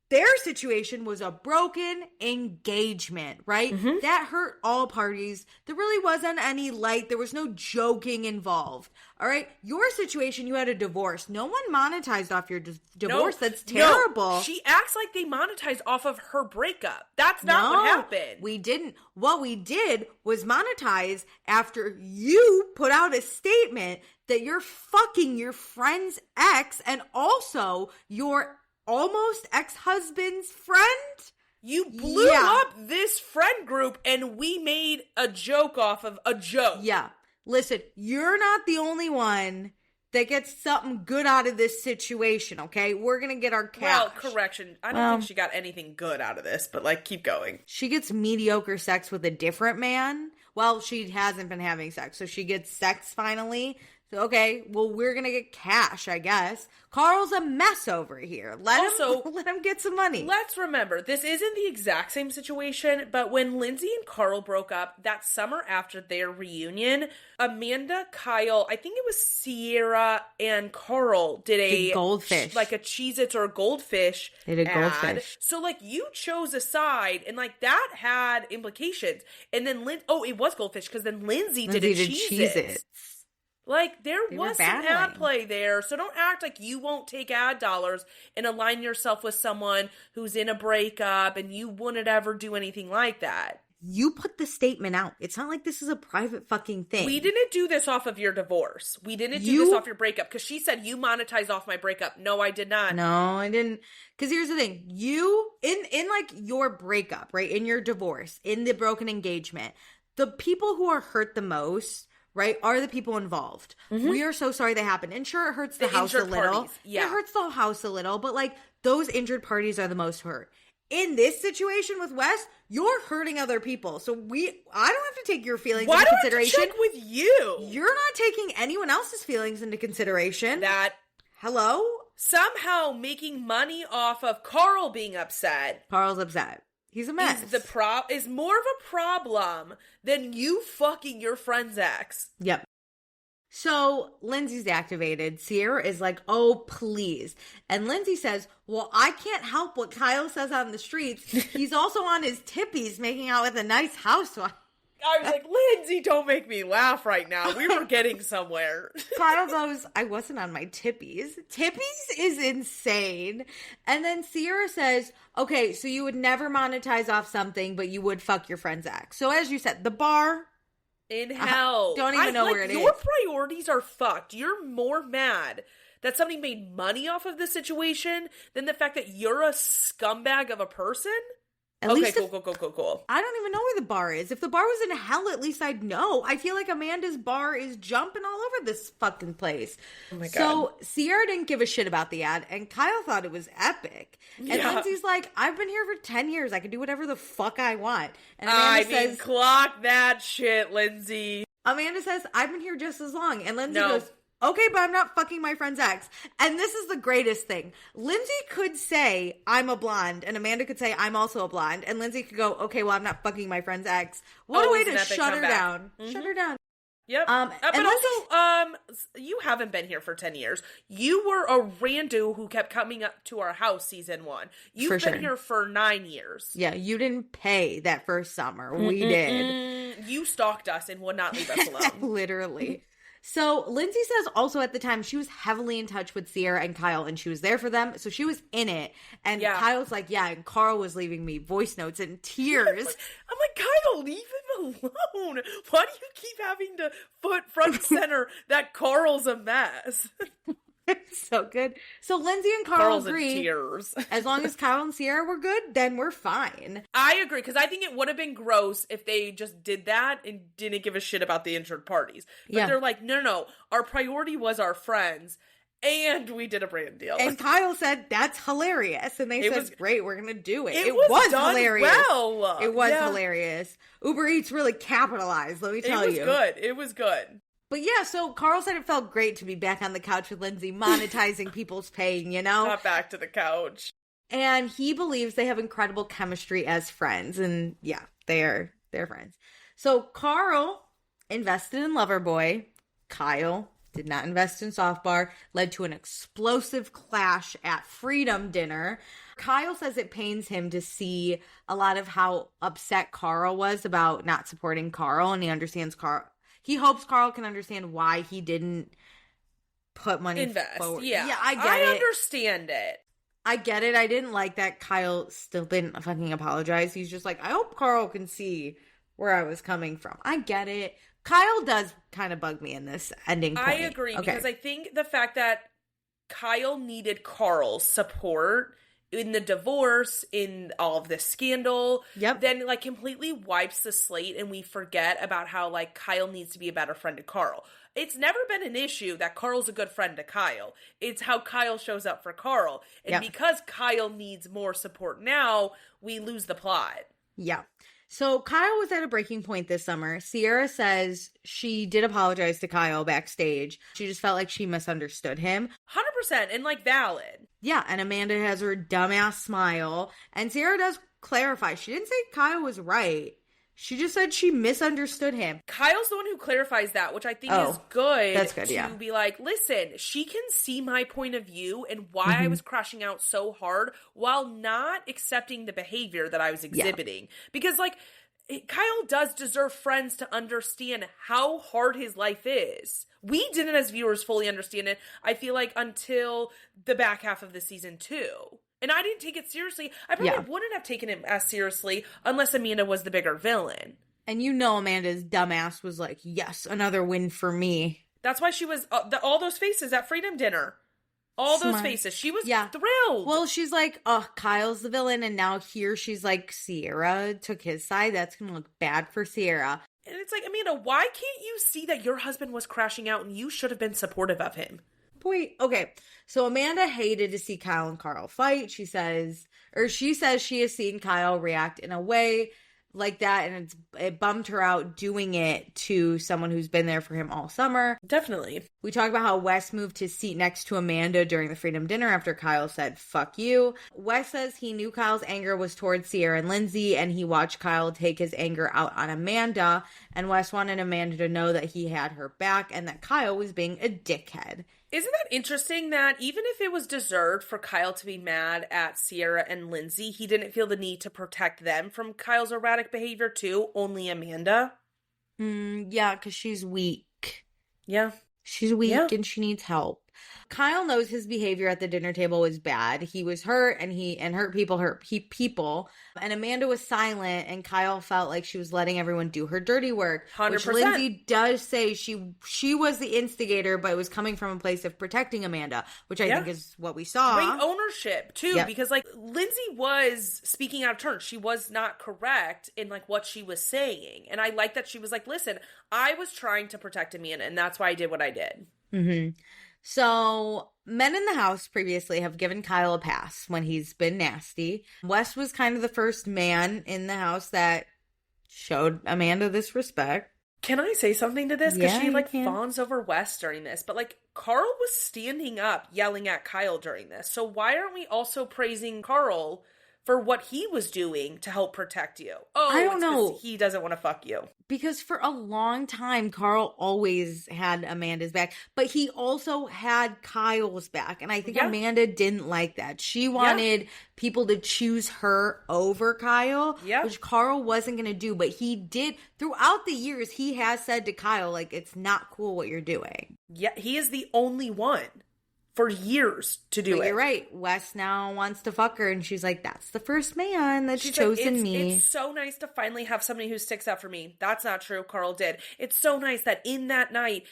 S1: Their situation was a broken engagement, right? That hurt all parties. There really wasn't any light. There was no joking involved. All right? Your situation, you had a divorce. No one monetized off your divorce. That's terrible.
S2: No. She acts like they monetized off of her breakup. That's not what happened.
S1: We didn't. What we did was monetize after you put out a statement that you're fucking your friend's ex and also your almost ex-husband's friend?
S2: You blew up this friend group and we made a joke off of a joke.
S1: Yeah. Listen, you're not the only one that gets something good out of this situation, okay? We're going to get our cash.
S2: Well, correction. I don't think she got anything good out of this, but keep going.
S1: She gets mediocre sex with a different man. Well, she hasn't been having sex, so she gets sex finally. So, okay, well, we're going to get cash, I guess. Carl's a mess over here. Let him get some money.
S2: Let's remember, this isn't the exact same situation, but when Lindsay and Carl broke up that summer after their reunion, Amanda, Kyle, I think it was Sierra and Carl did a
S1: goldfish.
S2: Like a Cheez-Its or Goldfish
S1: They did
S2: ad.
S1: Goldfish.
S2: So, like, you chose a side, and, like, that had implications. And then, it was Goldfish, because then Lindsay did a Cheez-Its. Like, there was some ad play there, so don't act like you won't take ad dollars and align yourself with someone who's in a breakup and you wouldn't ever do anything like that.
S1: You put the statement out. It's not like this is a private fucking thing.
S2: We didn't do this off of your divorce. We didn't do this off your breakup, because she said you monetized off my breakup. No, I did not.
S1: No, I didn't. Because here's the thing. You, in like your breakup, right, in your divorce, in the broken engagement, the people who are hurt the most, right, are the people involved. Mm-hmm. We are so sorry that happened. And sure, it hurts the house a little.
S2: Parties. Yeah.
S1: It hurts the house a little, but like those injured parties are the most hurt. In this situation with Wes, you're hurting other people. So I don't have to take your feelings into consideration.
S2: Why do I have to check with you?
S1: You're not taking anyone else's feelings into consideration. Hello?
S2: Somehow making money off of Carl being upset.
S1: Carl's upset. He's a mess.
S2: Is more of a problem than you fucking your friend's ex.
S1: Yep. So Lindsay's activated. Sierra is like, oh, please. And Lindsay says, well, I can't help what Kyle says on the streets. He's also on his tippies making out with a nice housewife.
S2: I was like, Lindsay, don't make me laugh right now. We were getting somewhere.
S1: Kyle goes, I wasn't on my tippies. Tippies is insane. And then Sierra says, okay, so you would never monetize off something, but you would fuck your friend's ex. So as you said, the bar
S2: in hell.
S1: Don't even know where it is.
S2: Your priorities are fucked. You're more mad that somebody made money off of this situation than the fact that you're a scumbag of a person? Cool.
S1: I don't even know where the bar is. If the bar was in hell, at least I'd know. I feel like Amanda's bar is jumping all over this fucking place.
S2: Oh my God.
S1: So Sierra didn't give a shit about the ad, and Kyle thought it was epic. And Lindsay's like, I've been here for 10 years. I can do whatever the fuck I want. And Amanda says,
S2: clock that shit, Lindsay.
S1: Amanda says, I've been here just as long. And Lindsay goes, okay, but I'm not fucking my friend's ex. And this is the greatest thing. Lindsay could say, I'm a blonde, and Amanda could say, I'm also a blonde. And Lindsay could go, okay, well, I'm not fucking my friend's ex. What a way to shut her down.
S2: Mm-hmm.
S1: Shut her down.
S2: Yep. But also, you haven't been here for 10 years. You were a rando who kept coming up to our house season 1. You've been here for 9 years.
S1: Yeah, you didn't pay that first summer. We did.
S2: You stalked us and would not leave us alone.
S1: Literally. So Lindsay says also at the time she was heavily in touch with Sierra and Kyle, and she was there for them. So she was in it. And Kyle's like, yeah, and Carl was leaving me voice notes and tears.
S2: I'm like, Kyle, leave him alone. Why do you keep having to put front and center that Carl's a mess?
S1: So good. So Lindsay and Carl agree.
S2: In tears.
S1: As long as Kyle and Sierra were good, then we're fine.
S2: I agree, because I think it would have been gross if they just did that and didn't give a shit about the injured parties. But they're like, no, our priority was our friends, and we did a brand deal.
S1: And Kyle said, that's hilarious. And they said, great, we're going to do it.
S2: It was hilarious.
S1: Well. It was hilarious. Uber Eats really capitalized, let me tell you.
S2: It was good.
S1: But yeah, so Carl said it felt great to be back on the couch with Lindsay, monetizing people's pain, you know?
S2: Not back to the couch.
S1: And he believes they have incredible chemistry as friends. And yeah, they're friends. So Carl invested in Loverboy. Kyle did not invest in Softbar. Led to an explosive clash at Freedom Dinner. Kyle says it pains him to see a lot of how upset Carl was about not supporting Carl. And he understands Carl. He hopes Carl can understand why he didn't put money forward.
S2: Yeah,
S1: I get it.
S2: I understand it.
S1: I get it. I didn't like that Kyle still didn't fucking apologize. He's just like, I hope Carl can see where I was coming from. I get it. Kyle does kind of bug me in this ending point.
S2: I agree, because I think the fact that Kyle needed Carl's support in the divorce, in all of this scandal, then like completely wipes the slate, and we forget about how like Kyle needs to be a better friend to Carl. It's never been an issue that Carl's a good friend to Kyle. It's how Kyle shows up for Carl. And because Kyle needs more support now, we lose the plot.
S1: Yeah. So Kyle was at a breaking point this summer. Sierra says she did apologize to Kyle backstage. She just felt like she misunderstood him.
S2: 100%, and like valid.
S1: Yeah, and Amanda has her dumbass smile. And Sierra does clarify. She didn't say Kyle was right. She just said she misunderstood him.
S2: Kyle's the one who clarifies that, which I think is good.
S1: That's good,
S2: to be like, listen, she can see my point of view and why I was crashing out so hard while not accepting the behavior that I was exhibiting. Because, like, Kyle does deserve friends to understand how hard his life is. We didn't, as viewers, fully understand it, I feel like, until the back half of the season 2. And I didn't take it seriously. I probably wouldn't have taken it as seriously unless Amanda was the bigger villain.
S1: And you know Amanda's dumbass was like, yes, another win for me.
S2: That's why she was, all those faces at Freedom Dinner. All those faces. She was thrilled.
S1: Well, she's like, oh, Kyle's the villain. And now here she's like, Sierra took his side. That's going to look bad for Sierra.
S2: And it's like, Amanda, why can't you see that your husband was crashing out and you should have been supportive of him?
S1: Boy, okay. So Amanda hated to see Kyle and Carl fight. She says she has seen Kyle react in a way like that, and it bummed her out doing it to someone who's been there for him all summer.
S2: Definitely. We
S1: talked about how Wes moved his seat next to Amanda during the Freedom Dinner after Kyle said, fuck you. Wes says he knew Kyle's anger was towards Sierra and Lindsay, and he watched Kyle take his anger out on Amanda, and Wes wanted Amanda to know that he had her back and that Kyle was being a dickhead.
S2: Isn't that interesting that even if it was deserved for Kyle to be mad at Sierra and Lindsay, he didn't feel the need to protect them from Kyle's erratic behavior too, only Amanda?
S1: Yeah, because she's weak.
S2: Yeah.
S1: She's weak and she needs help. Kyle knows his behavior at the dinner table was bad. He was hurt, and hurt people. And Amanda was silent, and Kyle felt like she was letting everyone do her dirty work.
S2: 100%.
S1: Which Lindsay does say she was the instigator, but it was coming from a place of protecting Amanda, which I think is what we saw.
S2: Bring ownership too, because like Lindsay was speaking out of turn. She was not correct in like what she was saying, and I like that she was like, "Listen, I was trying to protect Amanda, and that's why I did what I did."
S1: Mm-hmm. So, men in the house previously have given Kyle a pass when he's been nasty. Wes was kind of the first man in the house that showed Amanda this respect.
S2: Can I say something to this? Because she, fawns over Wes during this. But, Carl was standing up yelling at Kyle during this. So why aren't we also praising Carl for what he was doing to help protect you? Oh,
S1: I don't know.
S2: He doesn't want to fuck you.
S1: Because for a long time, Carl always had Amanda's back, but he also had Kyle's back. And I think Amanda didn't like that. She wanted people to choose her over Kyle, which Carl wasn't going to do. But he did, throughout the years, he has said to Kyle, it's not cool what you're doing.
S2: Yeah, he is the only one for years to do it.
S1: You're right. Wes now wants to fuck her, and she's like, that's the first man that's chosen me.
S2: It's so nice to finally have somebody who sticks up for me. That's not true. Carl did. It's so nice that in that night,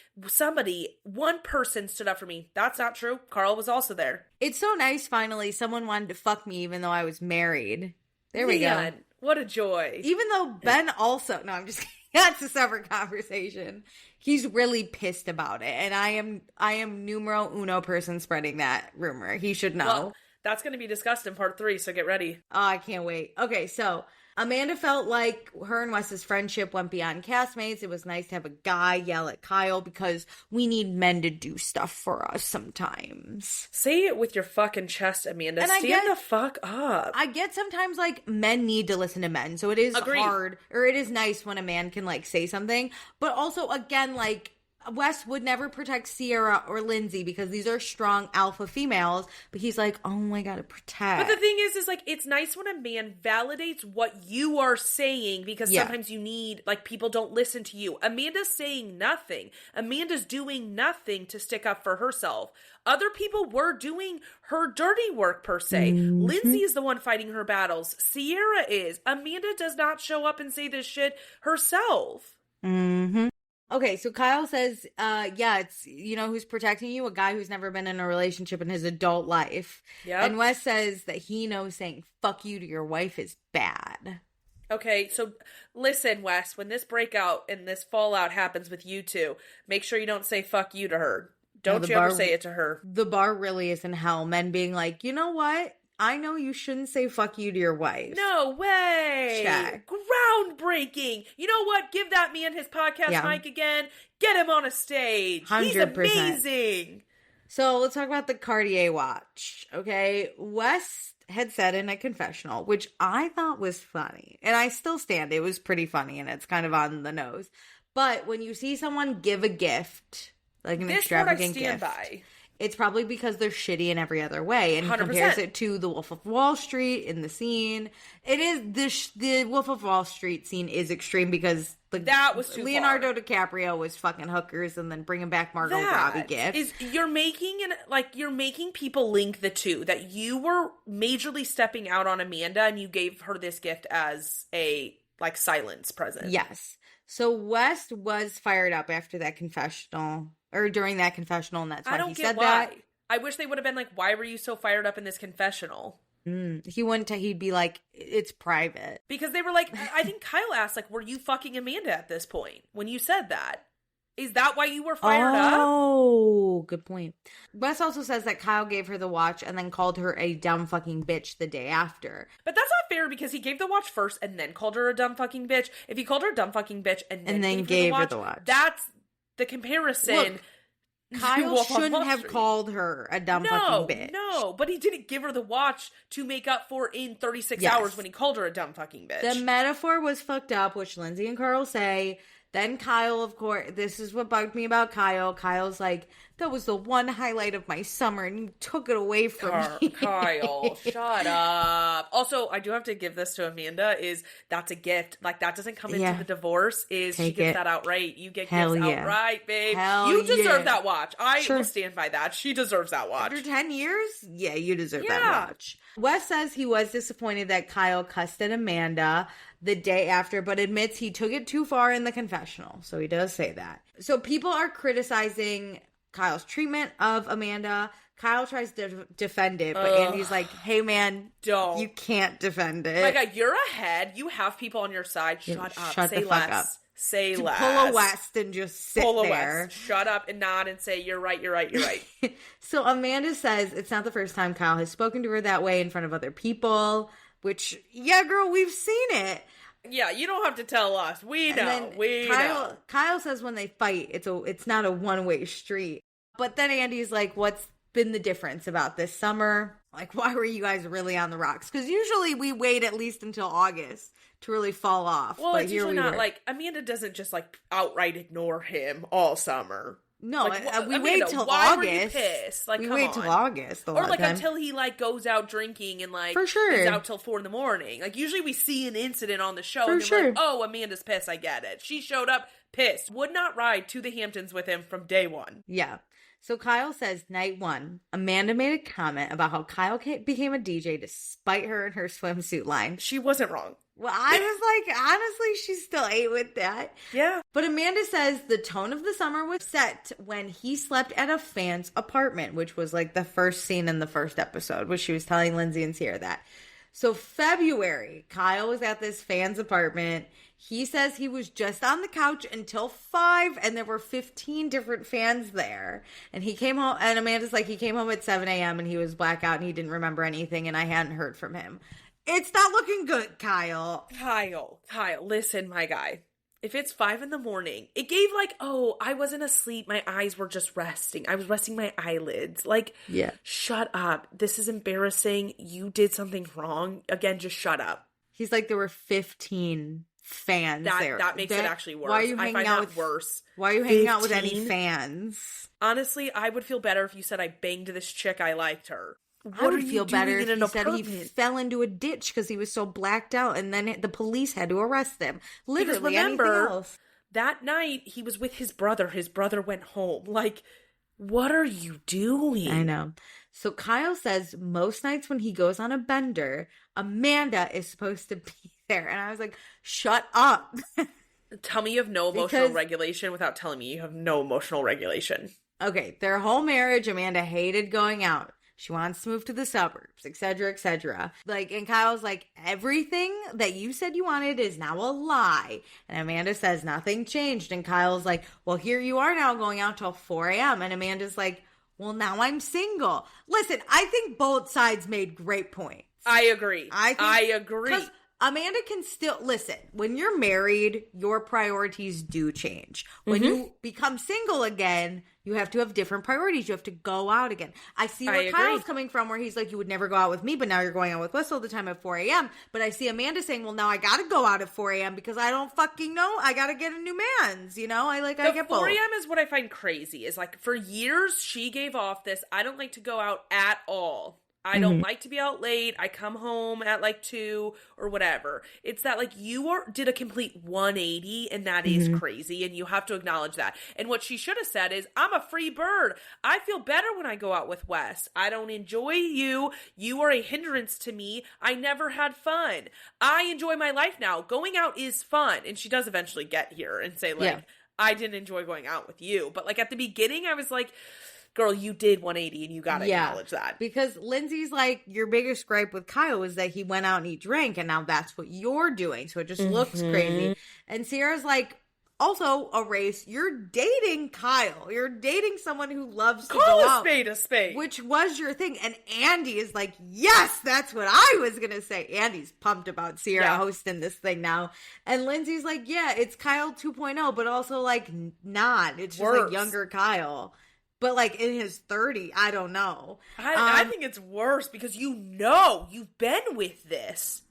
S2: one person stood up for me. That's not true. Carl was also there.
S1: It's so nice, finally, someone wanted to fuck me even though I was married. There we go.
S2: What a joy.
S1: Even though Ben also... No, I'm just kidding. That's a separate conversation. He's really pissed about it, and I am numero uno person spreading that rumor. He should know.
S2: Well, that's going to be discussed in part 3, so get ready.
S1: Oh, I can't wait. Okay, so Amanda felt like her and Wes's friendship went beyond castmates. It was nice to have a guy yell at Kyle because we need men to do stuff for us sometimes.
S2: Say it with your fucking chest, Amanda. And Stand the fuck up.
S1: I get sometimes men need to listen to men. So it is hard, or it is nice when a man can say something. But also, again, Wes would never protect Sierra or Lindsay because these are strong alpha females, but he's like, oh, I gotta protect.
S2: But the thing is it's nice when a man validates what you are saying because sometimes you need, people don't listen to you. Amanda's saying nothing. Amanda's doing nothing to stick up for herself. Other people were doing her dirty work, per se. Mm-hmm. Lindsay is the one fighting her battles. Sierra is. Amanda does not show up and say this shit herself.
S1: Mm-hmm. Okay, so Kyle says, it's, who's protecting you? A guy who's never been in a relationship in his adult life. Yep. And Wes says that he knows saying fuck you to your wife is bad.
S2: Okay, so listen, Wes, when this breakout and this fallout happens with you two, make sure you don't say fuck you to her. Don't you ever say it to her.
S1: The bar really is in hell. Men being like, you know what? I know you shouldn't say fuck you to your wife.
S2: No way.
S1: Check.
S2: Groundbreaking. You know what? Give that man his podcast mic again. Get him on a stage. 100%. He's amazing.
S1: So let's talk about the Cartier watch. Okay. West had said in a confessional, which I thought was funny. And I still stand. It was pretty funny and it's kind of on the nose. But when you see someone give a gift, like an extravagant gift, it's probably because they're shitty in every other way. And 100%. He compares it to the Wolf of Wall Street in the scene. It is, the Wolf of Wall Street scene is extreme because
S2: that was too
S1: Leonardo
S2: far.
S1: DiCaprio was fucking hookers and then bringing back Margot Robbie gifts.
S2: You're making people link the two, that you were majorly stepping out on Amanda and you gave her this gift as a silence present.
S1: Yes. So West was fired up after that confessional. Or during that confessional, and that's why he said that.
S2: I wish they would have been like, why were you so fired up in this confessional?
S1: He wouldn't, he'd be like, it's private.
S2: Because they were like, I think Kyle asked, like, were you fucking Amanda at this point when you said that? Is that why you were fired up?
S1: Oh, good point. Wes also says that Kyle gave her the watch and then called her a dumb fucking bitch the day after.
S2: But that's not fair because he gave the watch first and then called her a dumb fucking bitch. If he called her a dumb fucking bitch and then gave her the watch, that's the comparison.
S1: Look, Kyle shouldn't have called her a dumb fucking bitch.
S2: No, but he didn't give her the watch to make up for in 36 hours when he called her a dumb fucking bitch.
S1: The metaphor was fucked up, which Lindsay and Carl say. Then Kyle, of course, this is what bugged me about Kyle. Kyle's like, that was the one highlight of my summer and you took it away from me.
S2: Kyle, shut up. Also, I do have to give this to Amanda, that's a gift. Like, that doesn't come into the divorce, she gets that outright. You get gifts outright, babe. You deserve that watch. I will stand by that. She deserves that watch.
S1: After 10 years? Yeah, you deserve that watch. Wes says he was disappointed that Kyle cussed at Amanda the day after, but admits he took it too far in the confessional. So he does say that. So people are criticizing Kyle's treatment of Amanda. Kyle tries to defend it, but Andy's like, hey man,
S2: don't.
S1: You can't defend it.
S2: My God, you're ahead. You have people on your side. Shut up.
S1: Shut
S2: say
S1: the
S2: less.
S1: fuck up.
S2: Say less.
S1: Pull a West and just sit there.
S2: West. Shut up and nod and say, you're right, you're right, you're right.
S1: So Amanda says it's not the first time Kyle has spoken to her that way in front of other people, which, yeah, girl, we've seen it.
S2: Yeah, you don't have to tell us. We know. Know.
S1: Kyle says when they fight, it's not a one-way street. But then Andy's like, what's been the difference about this summer? Like, why were you guys really on the rocks? Because usually we wait at least until August to really fall off.
S2: Well,
S1: but
S2: it's usually not like, Amanda doesn't just outright ignore him all summer.
S1: No, we wait till August. Were you pissed?
S2: We
S1: wait till August.
S2: Or until he goes out drinking and
S1: for sure
S2: is out till 4 a.m. Like usually we see an incident on the show and they're like, oh, Amanda's pissed. I get it. She showed up pissed. Would not ride to the Hamptons with him from day one.
S1: Yeah. So Kyle says night one, Amanda made a comment about how Kyle became a DJ to spite her in her swimsuit line.
S2: She wasn't wrong.
S1: Well, I was like, honestly, she still ate with that.
S2: Yeah.
S1: But Amanda says the tone of the summer was set when he slept at a fan's apartment, which was like the first scene in the first episode, which she was telling Lindsay and Sierra that. So February, Kyle was at this fan's apartment. He says he was just on the couch until 5 and there were 15 different fans there. And he came home, and Amanda's like, he came home at 7 a.m. and he was blackout and he didn't remember anything and I hadn't heard from him. It's not looking good, Kyle.
S2: Kyle, listen, my guy. If it's 5 a.m, it gave I wasn't asleep. My eyes were just resting. I was resting my eyelids.
S1: Yeah.
S2: Shut up. This is embarrassing. You did something wrong. Again, just shut up.
S1: He's like, there were 15 fans there.
S2: That makes it actually worse.
S1: Why are you hanging out with
S2: worse?
S1: Why are you hanging out with any fans?
S2: Honestly, I would feel better if you said I banged this chick. I liked her.
S1: I would feel better if he said he fell into a ditch because he was so blacked out and then the police had to arrest him. Literally, anything else.
S2: That night, he was with his brother. His brother went home. What are you doing?
S1: I know. So Kyle says most nights when he goes on a bender, Amanda is supposed to be there. And I was like, shut up.
S2: Tell me you have no emotional regulation without telling me you have no emotional regulation.
S1: Okay, their whole marriage, Amanda hated going out. She wants to move to the suburbs, etc., etc. And Kyle's like, everything that you said you wanted is now a lie. And Amanda says nothing changed. And Kyle's like, well, here you are now going out till 4 a.m. And Amanda's like, well, now I'm single. Listen, I think both sides made great points.
S2: I agree. I agree.
S1: Because Amanda can still, listen, when you're married, your priorities do change. When you become single again, you have to have different priorities. You have to go out again. I see where Kyle's coming from, where he's like, you would never go out with me, but now you're going out with Wes all the time at 4 a.m. But I see Amanda saying, well, now I got to go out at 4 a.m. because I don't fucking know. I got to get a new man's, you know? I get both.
S2: 4 a.m. is what I find crazy. Is like, for years, she gave off this, I don't like to go out at all. I don't like to be out late. I come home at like 2 or whatever. It's that like you did a complete 180 and that is crazy and you have to acknowledge that. And what she should have said is, I'm a free bird. I feel better when I go out with Wes. I don't enjoy you. You are a hindrance to me. I never had fun. I enjoy my life now. Going out is fun. And she does eventually get here and say like, I didn't enjoy going out with you. But like at the beginning I was like, girl, you did 180 and you gotta acknowledge that.
S1: Because Lindsay's like, your biggest gripe with Kyle is that he went out and he drank and now that's what you're doing. So it just looks crazy. And Sierra's like, also, you're dating Kyle. You're dating someone who loves to go out.
S2: Call a spade.
S1: Which was your thing. And Andy is like, yes, that's what I was going to say. Andy's pumped about Sierra hosting this thing now. And Lindsay's like, yeah, it's Kyle 2.0, but also like not. It's just like younger Kyle. But, like, in his 30s, I don't know.
S2: I think it's worse because you've been with this.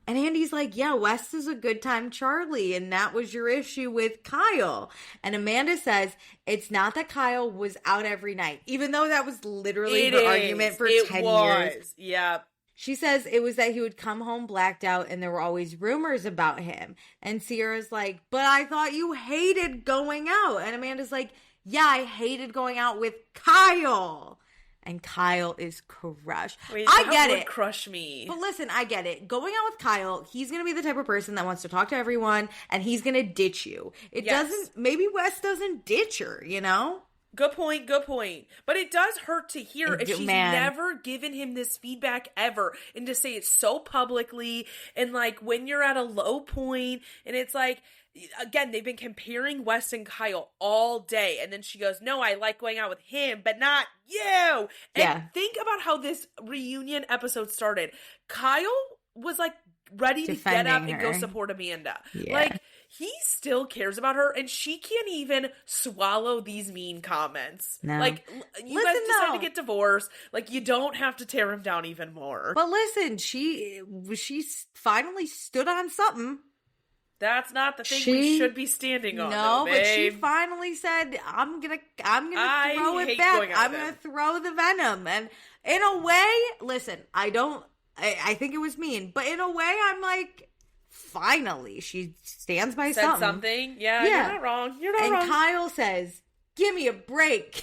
S1: And Andy's like, yeah, Wes is a good time Charlie, and that was your issue with Kyle. And Amanda says, it's not that Kyle was out every night, even though that was literally her argument for 10 years.
S2: Yeah.
S1: She says it was that he would come home blacked out and there were always rumors about him. And Sierra's like, but I thought you hated going out. And Amanda's like, yeah, I hated going out with Kyle. And Kyle is crushed.
S2: Wait,
S1: I get
S2: it.
S1: it.
S2: Crush me.
S1: But listen, I get it. Going out with Kyle, he's going to be the type of person that wants to talk to everyone and he's going to ditch you. Maybe Wes doesn't ditch her, you know?
S2: Good point. But it does hurt to hear if she's never given him this feedback ever, and to say it so publicly, and like when you're at a low point and it's like, again, they've been comparing Wes and Kyle all day. And then she goes, no, I like going out with him, but not you. And think about how this reunion episode started. Kyle was like ready to get up and go support Amanda. Yeah. Like, he still cares about her, and she can't even swallow these mean comments. No. Like, you guys decided to get divorced. Like, you don't have to tear him down even more.
S1: But listen, she finally stood on something.
S2: That's not the thing we should be standing on. No,
S1: but she finally said, I'm gonna throw it back. I'm gonna throw the venom. And in a way, listen, I think it was mean, but in a way, I'm like, finally, she stands by something.
S2: Yeah, you're not wrong.
S1: And Kyle says, give me a break.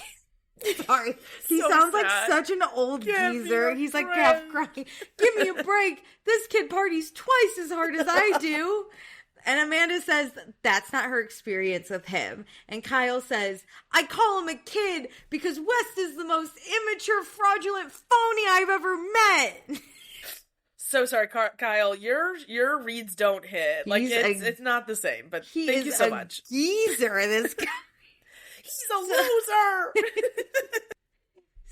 S1: Sorry. He sounds like such an old geezer. He's like half crying. Give me a break. This kid parties twice as hard as I do. And Amanda says that's not her experience with him. And Kyle says, I call him a kid because Wes is the most immature, fraudulent phony I've ever met.
S2: So sorry, Kyle. Your reads don't hit. Like, it's not the same, but thank you so much.
S1: Geezer, this guy.
S2: He's a loser.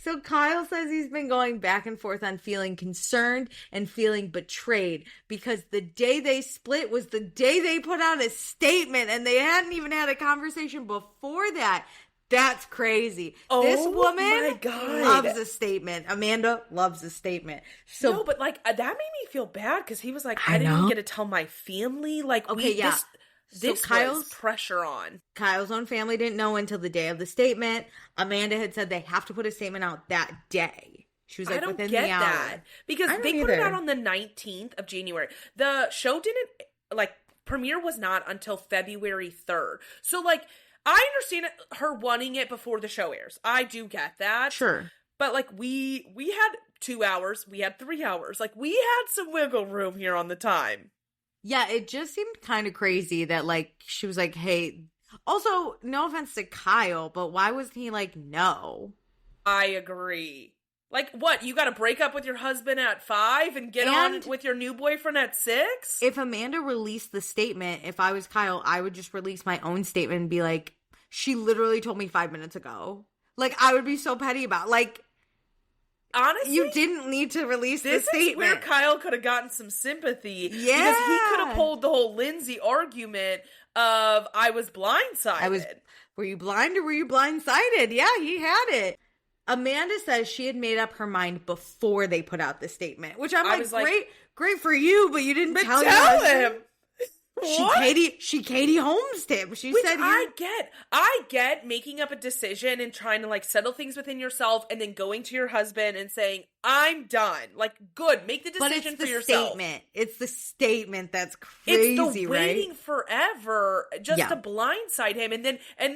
S1: So Kyle says he's been going back and forth on feeling concerned and feeling betrayed because the day they split was the day they put out a statement and they hadn't even had a conversation before that. That's crazy.
S2: Oh,
S1: this woman
S2: my God.
S1: loves a statement. Amanda loves a statement. So,
S2: no, but like that made me feel bad because he was like, I didn't even get to tell my family. Like,
S1: okay,
S2: This Kyle's pressure on.
S1: Kyle's own family didn't know until the day of the statement. Amanda had said they have to put a statement out that day. She was like, within the hour. That.
S2: Because they put it out on the 19th of January. The show didn't, like, premiere was not until February 3rd. So, like, I understand her wanting it before the show airs. I do get that.
S1: Sure.
S2: But, like, we had 2 hours. We had 3 hours. Like, we had some wiggle room here on the time.
S1: Yeah, it just seemed kind of crazy that, like, she was like, hey, also, no offense to Kyle, but why wasn't he like, no?
S2: I agree. Like, what, you gotta break up with your husband at 5 and get on with your new boyfriend at 6?
S1: If Amanda released the statement, if I was Kyle, I would just release my own statement and be like, she literally told me 5 minutes ago. Like, I would be so petty about, like,
S2: honestly,
S1: you didn't need to release this statement.
S2: This is where Kyle could have gotten some sympathy.
S1: Yeah.
S2: Because he could have pulled the whole Lindsay argument of, I was blindsided.
S1: Were you blind or were you blindsided? Yeah, he had it. Amanda says she had made up her mind before they put out the statement, which I'm like, great for you, but you didn't tell him. She Katie Holmes him. She
S2: Which
S1: said
S2: I get making up a decision and trying to like settle things within yourself and then going to your husband and saying, I'm done. Like, good, make the decision for yourself.
S1: It's the statement that's crazy,
S2: it's the
S1: right?
S2: waiting forever just to blindside him and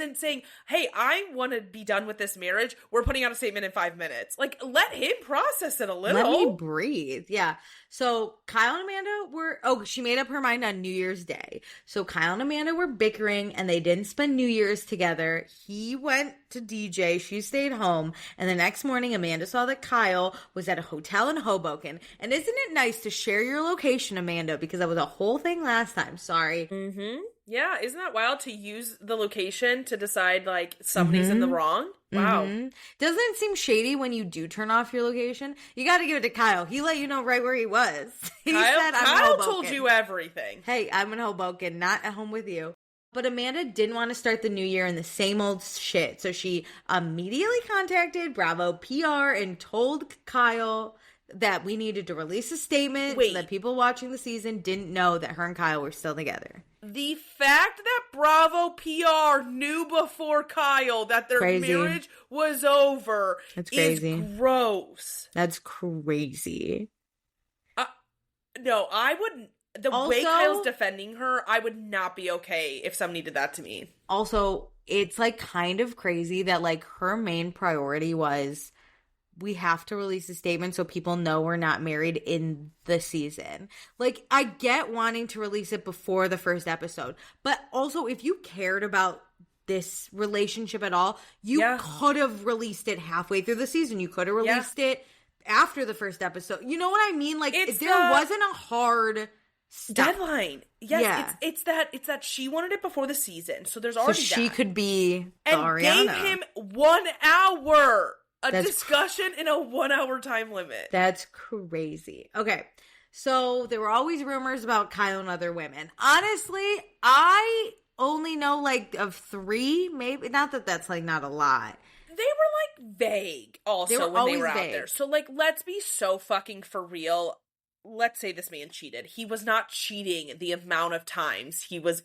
S2: then saying, hey, I want to be done with this marriage. We're putting out a statement in 5 minutes. Like, let him process it a little.
S1: Let me breathe. Yeah. So Kyle and Amanda she made up her mind on New Year's Day. So Kyle and Amanda were bickering and they didn't spend New Year's together. He went to DJ. She stayed home. And the next morning, Amanda saw that Kyle was at a hotel in Hoboken. And isn't it nice to share your location, Amanda? Because that was a whole thing last time. Sorry.
S2: Mm-hmm. Yeah, isn't that wild to use the location to decide, like, somebody's in the wrong? Wow.
S1: Mm-hmm. Doesn't it seem shady when you do turn off your location? You got to give it to Kyle. He let you know right where he was. He said,
S2: Kyle told you everything.
S1: Hey, I'm in Hoboken, not at home with you. But Amanda didn't want to start the new year in the same old shit. So she immediately contacted Bravo PR and told Kyle that we needed to release a statement so that people watching the season didn't know that her and Kyle were still together.
S2: The fact that Bravo PR knew before Kyle that their marriage was over is gross.
S1: That's crazy.
S2: No, I wouldn't. The way Kyle's defending her, I would not be okay if somebody did that to me.
S1: Also, it's like kind of crazy that like her main priority was we have to release a statement so people know we're not married in the season. Like, I get wanting to release it before the first episode, but also if you cared about this relationship at all, you could have released it halfway through the season. You could have released it after the first episode. You know what I mean? Like, there wasn't a hard
S2: deadline. Yes, it's that she wanted it before the season, so there's already
S1: she could be
S2: and
S1: Ariana.
S2: Gave him 1 hour. Discussion in a 1 hour time limit.
S1: That's crazy. Okay. So there were always rumors about Kyle and other women. Honestly, I only know like of 3, maybe. Not that that's like not a lot.
S2: They were like vague also when they were out there. So like, let's be so fucking for real. Let's say this man cheated. He was not cheating the amount of times he was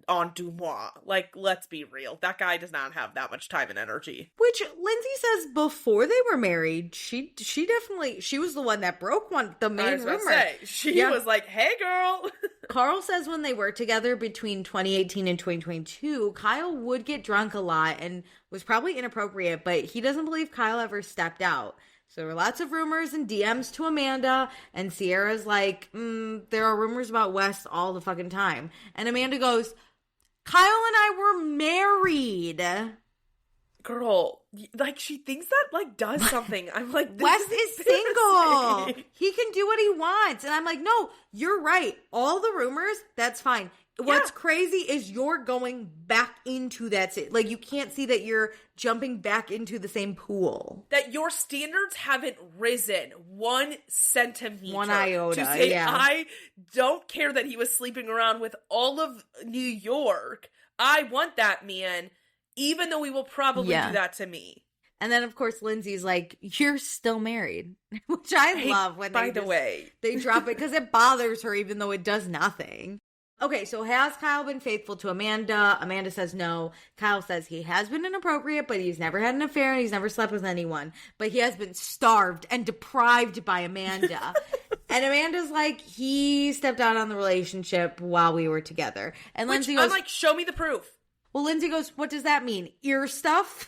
S2: on Dumois. Like, let's be real. That guy does not have that much time and energy.
S1: Which Lindsay says before they were married, she was the one that broke the main rumor.
S2: She was like, hey girl.
S1: Carl says when they were together between 2018 and 2022, Kyle would get drunk a lot and was probably inappropriate, but he doesn't believe Kyle ever stepped out. So there were lots of rumors and DMs to Amanda, and Sierra's like, there are rumors about Wes all the fucking time. And Amanda goes, Kyle and I were married.
S2: Girl, like, she thinks that, like, does something. I'm like,
S1: Wes is single. He can do what he wants. And I'm like, no, you're right. All the rumors, that's fine. What's crazy is you're going back into that. Like, you can't see that you're jumping back into the same pool.
S2: That your standards haven't risen 1 centimeter.
S1: 1 iota,
S2: to say, I don't care that he was sleeping around with all of New York. I want that man, even though he will probably do that to me.
S1: And then, of course, Lindsay's like, you're still married. Which I love when they drop it because it bothers her even though it does nothing. Okay, so has Kyle been faithful to Amanda? Amanda says no. Kyle says he has been inappropriate, but he's never had an affair and he's never slept with anyone. But he has been starved and deprived by Amanda. And Amanda's like, he stepped out on the relationship while we were together. And Lindsay goes,
S2: I'm like, show me the proof.
S1: Well, Lindsay goes, what does that mean? Ear stuff?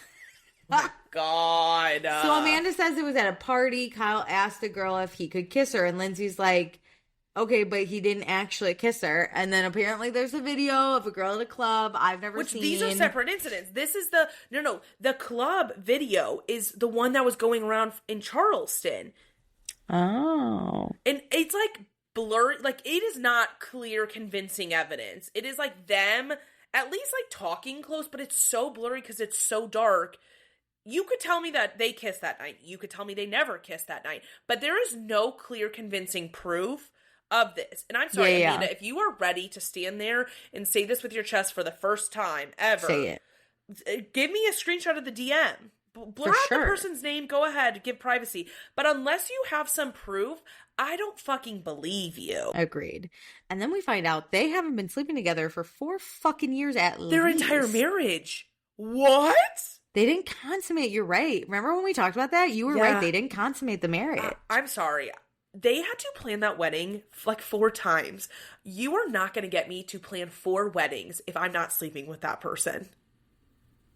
S2: Oh, God.
S1: So Amanda says it was at a party. Kyle asked the girl if he could kiss her. And Lindsay's like, okay, but he didn't actually kiss her. And then apparently there's a video of a girl at a club I've never seen.
S2: These are separate incidents. This is the club video is the one that was going around in Charleston.
S1: Oh.
S2: And it's like blurry, like it is not clear, convincing evidence. It is like them at least like talking close, but it's so blurry because it's so dark. You could tell me that they kissed that night. You could tell me they never kissed that night. But there is no clear, convincing proof of this. And I'm sorry, Amanda, if you are ready to stand there and say this with your chest for the first time ever,
S1: say
S2: it. Give me a screenshot of the DM. Blur out the person's name, go ahead, give privacy. But unless you have some proof, I don't fucking believe you.
S1: Agreed. And then we find out they haven't been sleeping together for 4 fucking years at least.
S2: Their entire marriage. What?
S1: They didn't consummate, you're right. Remember when we talked about that? You were right, they didn't consummate the marriage.
S2: I'm sorry. They had to plan that wedding like 4 times. You are not going to get me to plan 4 weddings if I'm not sleeping with that person.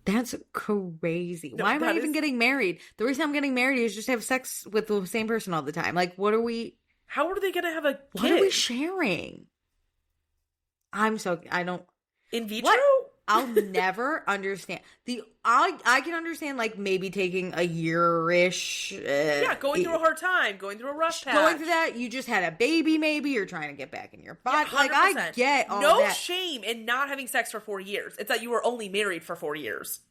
S1: That's crazy. No, why am I even getting married? The reason I'm getting married is just to have sex with the same person all the time. Like, what are we...
S2: How are they going to have a kid?
S1: What are we sharing? I don't...
S2: In vitro?
S1: What? I'll never understand. I can understand, like, maybe taking a year-ish.
S2: Going through a hard time, going through a rough patch.
S1: Going through that, you just had a baby, maybe. You're trying to get back in your body. Yeah, like, I get all that.
S2: No shame in not having sex for 4 years. It's that you were only married for 4 years.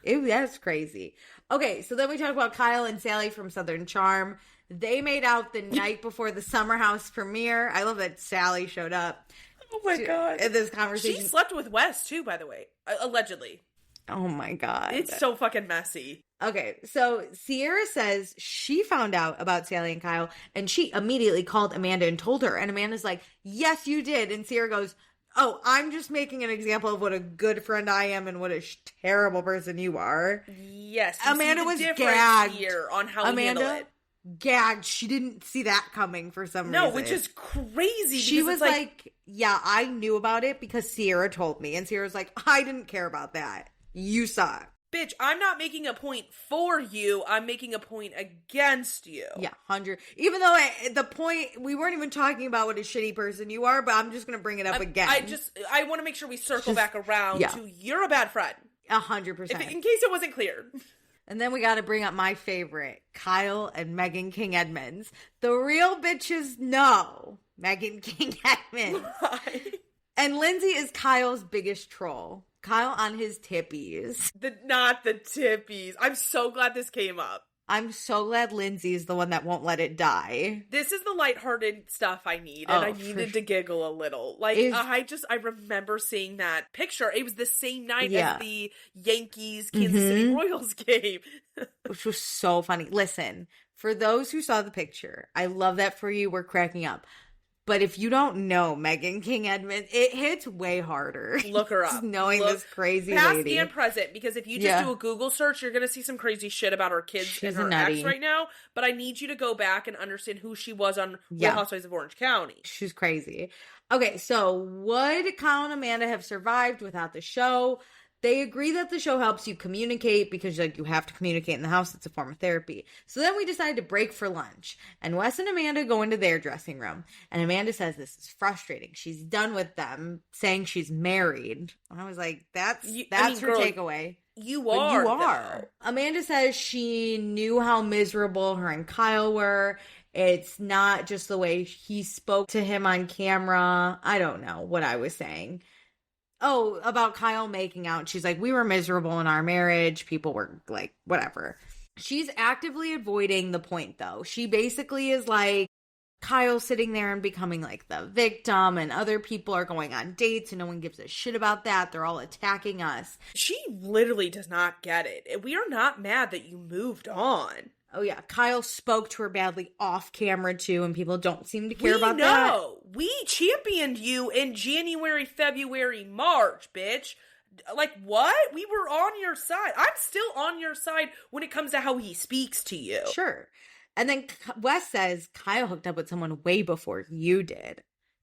S1: That's crazy. Okay, so then we talk about Kyle and Sally from Southern Charm. They made out the night before the Summer House premiere. I love that Sally showed up.
S2: Oh my God.
S1: In this conversation.
S2: She slept with Wes too, by the way. Allegedly.
S1: Oh my God.
S2: It's so fucking messy.
S1: Okay, so Sierra says she found out about Sally and Kyle, and she immediately called Amanda and told her. And Amanda's like, yes, you did. And Sierra goes, oh, I'm just making an example of what a good friend I am and what a terrible person you are.
S2: Yes.
S1: Amanda was gagged
S2: here on how we handle it.
S1: Gagged. She didn't see that coming for some reason.
S2: No, which is crazy.
S1: She was like, yeah, I knew about it because Sierra told me. And Sierra's like, I didn't care about that. You saw it.
S2: Bitch, I'm not making a point for you. I'm making a point against you.
S1: Yeah, 100. Even though the point, we weren't even talking about what a shitty person you are, but I'm just going to bring it up again.
S2: I want to make sure we circle back around to you're a bad friend.
S1: 100%.
S2: In case it wasn't clear.
S1: And then we got to bring up my favorite, Kyle and Megan King Edmonds. The real bitches know Megan King Edmonds.
S2: Why?
S1: And Lindsay is Kyle's biggest troll. Kyle on his tippies.
S2: Not the tippies. I'm so glad this came up.
S1: I'm so glad Lindsay is the one that won't let it die.
S2: This is the lighthearted stuff I need, and I needed to giggle a little. Like, I remember seeing that picture. It was the same night as the Yankees Kansas City Royals game.
S1: Which was so funny. Listen, for those who saw the picture, I love that for you. We're cracking up. But if you don't know Megan King Edmonds, it hits way harder.
S2: Look her up.
S1: Knowing this crazy
S2: past
S1: lady.
S2: Past and present. Because if you just do a Google search, you're going to see some crazy shit about her kids and her ex right now. But I need you to go back and understand who she was on Real Housewives of Orange County.
S1: She's crazy. Okay, so would Kyle and Amanda have survived without the show? They agree that the show helps you communicate because, like, you have to communicate in the house. It's a form of therapy. So then we decided to break for lunch. And Wes and Amanda go into their dressing room. And Amanda says this is frustrating. She's done with them, saying she's married. And I was like, that's her takeaway.
S2: You are.
S1: Though. Amanda says she knew how miserable her and Kyle were. It's not just the way he spoke to him on camera. I don't know what I was saying. Oh, about Kyle making out. She's like, we were miserable in our marriage. People were like, whatever. She's actively avoiding the point, though. She basically is like, Kyle's sitting there and becoming like the victim, and other people are going on dates, and no one gives a shit about that. They're all attacking us.
S2: She literally does not get it. We are not mad that you moved on.
S1: Oh, yeah. Kyle spoke to her badly off camera, too, and people don't seem to care about that.
S2: No, we championed you in January, February, March, bitch. Like, what? We were on your side. I'm still on your side when it comes to how he speaks to you.
S1: Sure. And then Wes says Kyle hooked up with someone way before you did.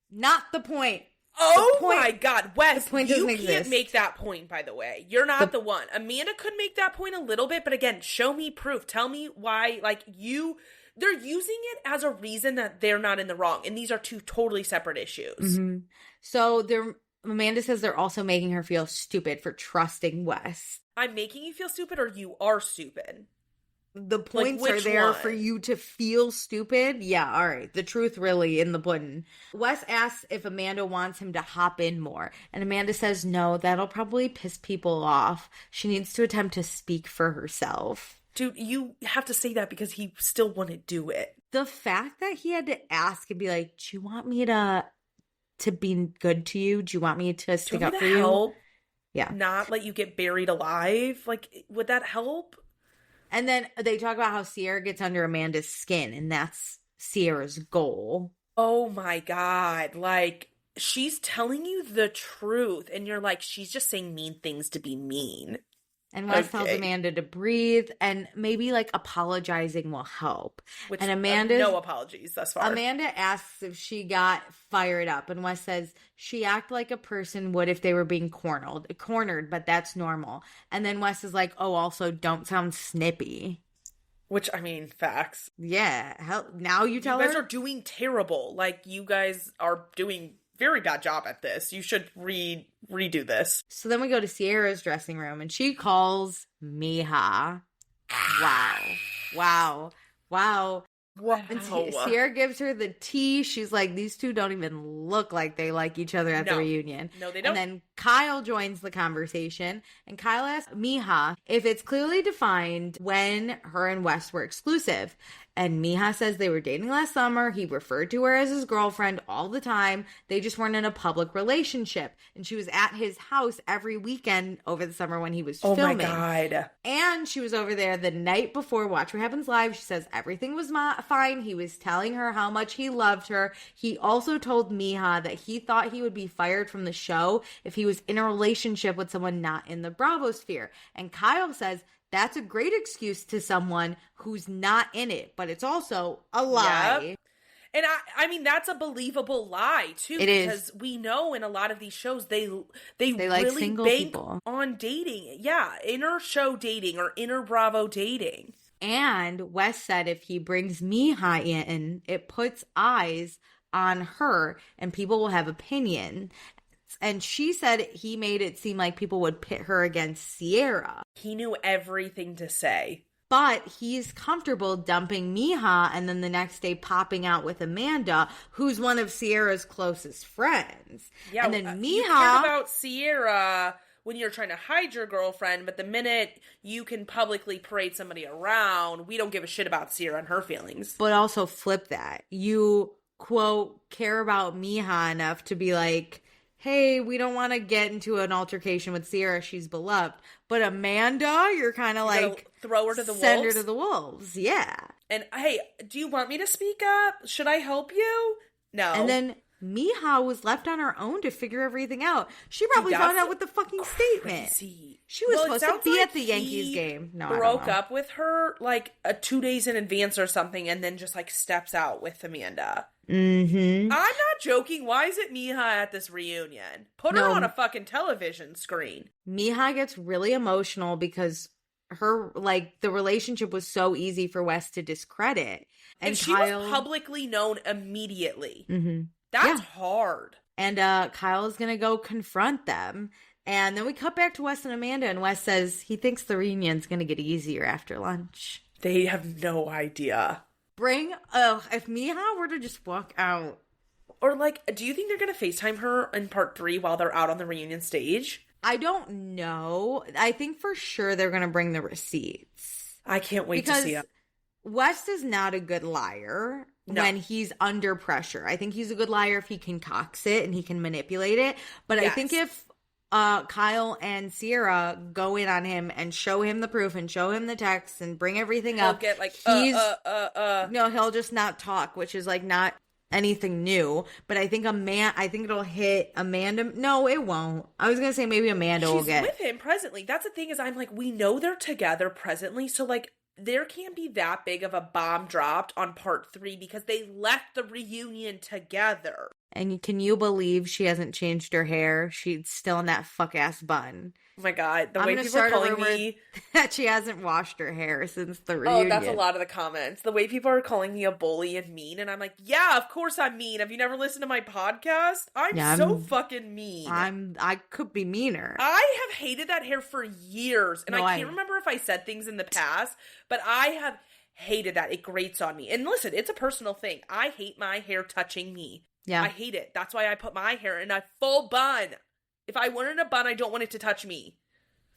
S1: Not the point.
S2: Oh my God, Wes, you can't make that point, by the way. You're not the one. Amanda could make that point a little bit, but again, show me proof. Tell me why, they're using it as a reason that they're not in the wrong. And these are two totally separate issues.
S1: Mm-hmm. So Amanda says they're also making her feel stupid for trusting Wes.
S2: I'm making you feel stupid, or you are stupid?
S1: the points are there for you to feel stupid. Yeah, all right. The truth really in the pudding. Wes asks if Amanda wants him to hop in more. And Amanda says no, that'll probably piss people off. She needs to attempt to speak for herself.
S2: Dude, you have to say that because he still wouldn't do it.
S1: The fact that he had to ask and be like, do you want me to be good to you? Do you want me to stick up for you?
S2: Help?
S1: Yeah.
S2: Not let you get buried alive? Like, would that help?
S1: And then they talk about how Sierra gets under Amanda's skin, and that's Sierra's goal.
S2: Oh my God. Like, she's telling you the truth, and you're like, she's just saying mean things to be mean.
S1: And Wes tells Amanda to breathe, and maybe, like, apologizing will help.
S2: Which,
S1: and Amanda,
S2: no apologies thus far.
S1: Amanda asks if she got fired up, and Wes says she acted like a person would if they were being cornered, but that's normal. And then Wes is like, oh, also, don't sound snippy.
S2: Which, I mean, facts.
S1: Yeah. Hell, now you tell her?
S2: You guys are doing terrible. Like, you guys are doing very bad job at this. You should redo this.
S1: So then we go to Sierra's dressing room, and she calls Meija. Wow. And Sierra gives her the tea. She's like, these two don't even look like they like each other at the reunion.
S2: No, they don't.
S1: And then Kyle joins the conversation, and Kyle asks Meija if it's clearly defined when her and Wes were exclusive. And Meija says they were dating last summer. He referred to her as his girlfriend all the time. They just weren't in a public relationship. And she was at his house every weekend over the summer when he was filming.
S2: Oh my God.
S1: And she was over there the night before Watch What Happens Live. She says everything was fine. He was telling her how much he loved her. He also told Meija that he thought he would be fired from the show if he was in a relationship with someone not in the Bravo sphere. And Kyle says that's a great excuse to someone who's not in it, but it's also a lie.
S2: Yep. And I mean, that's a believable lie, too. Because we know in a lot of these shows, they really
S1: like single
S2: bank
S1: people
S2: on dating. Yeah, inner show dating or inner Bravo dating.
S1: And Wes said if he brings Meija in, it puts eyes on her and people will have opinion. And she said he made it seem like people would pit her against Sierra.
S2: He knew everything to say.
S1: But he's comfortable dumping Meija and then the next day popping out with Amanda, who's one of Sierra's closest friends.
S2: Yeah,
S1: and then Meija...
S2: You care about Sierra when you're trying to hide your girlfriend, but the minute you can publicly parade somebody around, we don't give a shit about Sierra and her feelings.
S1: But also flip that. You, quote, care about Meija enough to be like, hey, we don't want to get into an altercation with Sierra. She's beloved. But Amanda, you're kind of like...
S2: Throw her to the wolves?
S1: Send her to the wolves, yeah.
S2: And, hey, do you want me to speak up? Should I help you? No.
S1: And then Meija was left on her own to figure everything out. She probably found out with the fucking statement. She was supposed to be at the Yankees game. No,
S2: broke up with her, like, 2 days in advance or something, and then just, like, steps out with Amanda.
S1: Mm-hmm.
S2: I'm not joking. Why is it Meija at this reunion? Put her on a fucking television screen.
S1: Meija gets really emotional because her, like, the relationship was so easy for Wes to discredit.
S2: And she was publicly known immediately.
S1: Mm-hmm.
S2: That's hard.
S1: And Kyle is going to go confront them. And then we cut back to Wes and Amanda, and Wes says he thinks the reunion's going to get easier after lunch.
S2: They have no idea.
S1: If Meija were to just walk out.
S2: Or, like, do you think they're going to FaceTime her in part 3 while they're out on the reunion stage?
S1: I don't know. I think for sure they're going to bring the receipts.
S2: I can't wait to see it.
S1: Wes is not a good liar when he's under pressure. I think he's a good liar if he concocts it and he can manipulate it. But I think if Kyle and Sierra go in on him and show him the proof and show him the text and bring everything up,
S2: he'll get like,
S1: No, he'll just not talk, which is like not anything new. But I think it'll hit Amanda. No, it won't. I was gonna say maybe Amanda will get
S2: with him presently. That's the thing is I'm like, we know they're together presently, so like there can't be that big of a bomb dropped on part 3 because they left the reunion together.
S1: And can you believe she hasn't changed her hair? She's still in that fuck-ass bun.
S2: Oh my God. The way people are calling me
S1: that she hasn't washed her hair since the reunion.
S2: Oh, that's a lot of the comments. The way people are calling me a bully and mean, and I'm like, yeah, of course I'm mean. Have you never listened to my podcast? I'm so fucking mean.
S1: I could be meaner.
S2: I have hated that hair for years, and I can't remember if I said things in the past, but I have hated that. It grates on me. And listen, it's a personal thing. I hate my hair touching me.
S1: Yeah.
S2: I hate it. That's why I put my hair in a full bun. If I wear it in a bun, I don't want it to touch me.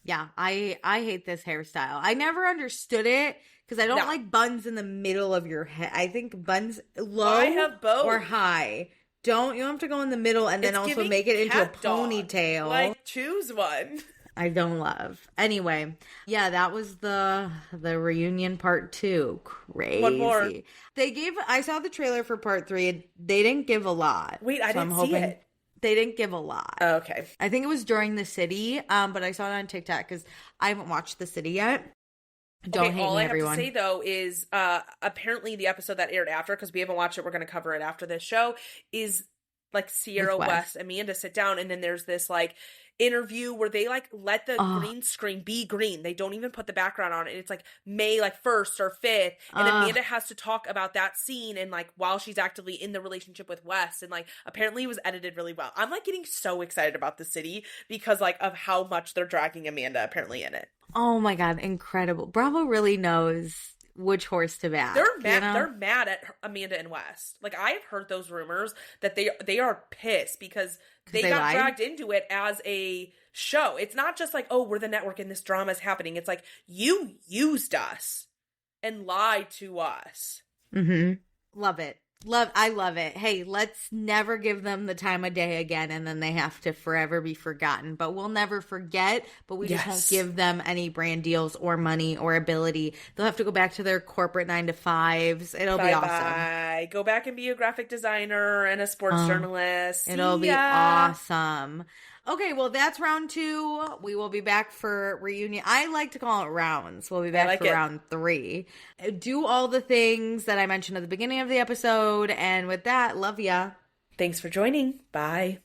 S1: Yeah, I hate this hairstyle. I never understood it because I don't like buns in the middle of your head. I think buns low
S2: I have both.
S1: Or high. You don't have to go in the middle and then also make it into a ponytail.
S2: Like, choose one.
S1: I don't love. Anyway, yeah, that was the reunion part 2. Crazy.
S2: One more.
S1: I saw the trailer for part 3. They didn't give a lot.
S2: Wait, I didn't see it.
S1: They didn't give a lot.
S2: Oh, okay.
S1: I think it was during the city, but I saw it on TikTok because I haven't watched the city yet. Don't hate me, everyone. All I have to
S2: say, though, is apparently the episode that aired after, because we haven't watched it, we're going to cover it after this show, is like Sierra West, Amanda sit down, and then there's this like interview where they like let the green screen be green. They don't even put the background on it. It's like May like 1st or 5th, and Amanda has to talk about that scene and like while she's actively in the relationship with Wes, and like apparently it was edited really well. I'm like getting so excited about the city because like of how much they're dragging Amanda apparently in it.
S1: Oh my God, incredible. Bravo really knows which horse to back.
S2: They're mad. You know? They're mad at Amanda and West. Like I have heard those rumors that they are pissed because they got dragged into it as a show. It's not just like, oh, we're the network and this drama is happening. It's like you used us and lied to us.
S1: Mm-hmm. Love it. I love it. Hey, let's never give them the time of day again and then they have to forever be forgotten. But we'll never forget, but we just won't give them any brand deals or money or ability. They'll have to go back to their corporate 9-to-5s. It'll be awesome.
S2: Go back and be a graphic designer and a sports journalist.
S1: It'll be awesome. Okay, well, that's round 2. We will be back for reunion. I like to call it rounds. We'll be back for round 3. Do all the things that I mentioned at the beginning of the episode. And with that, love ya.
S2: Thanks for joining. Bye.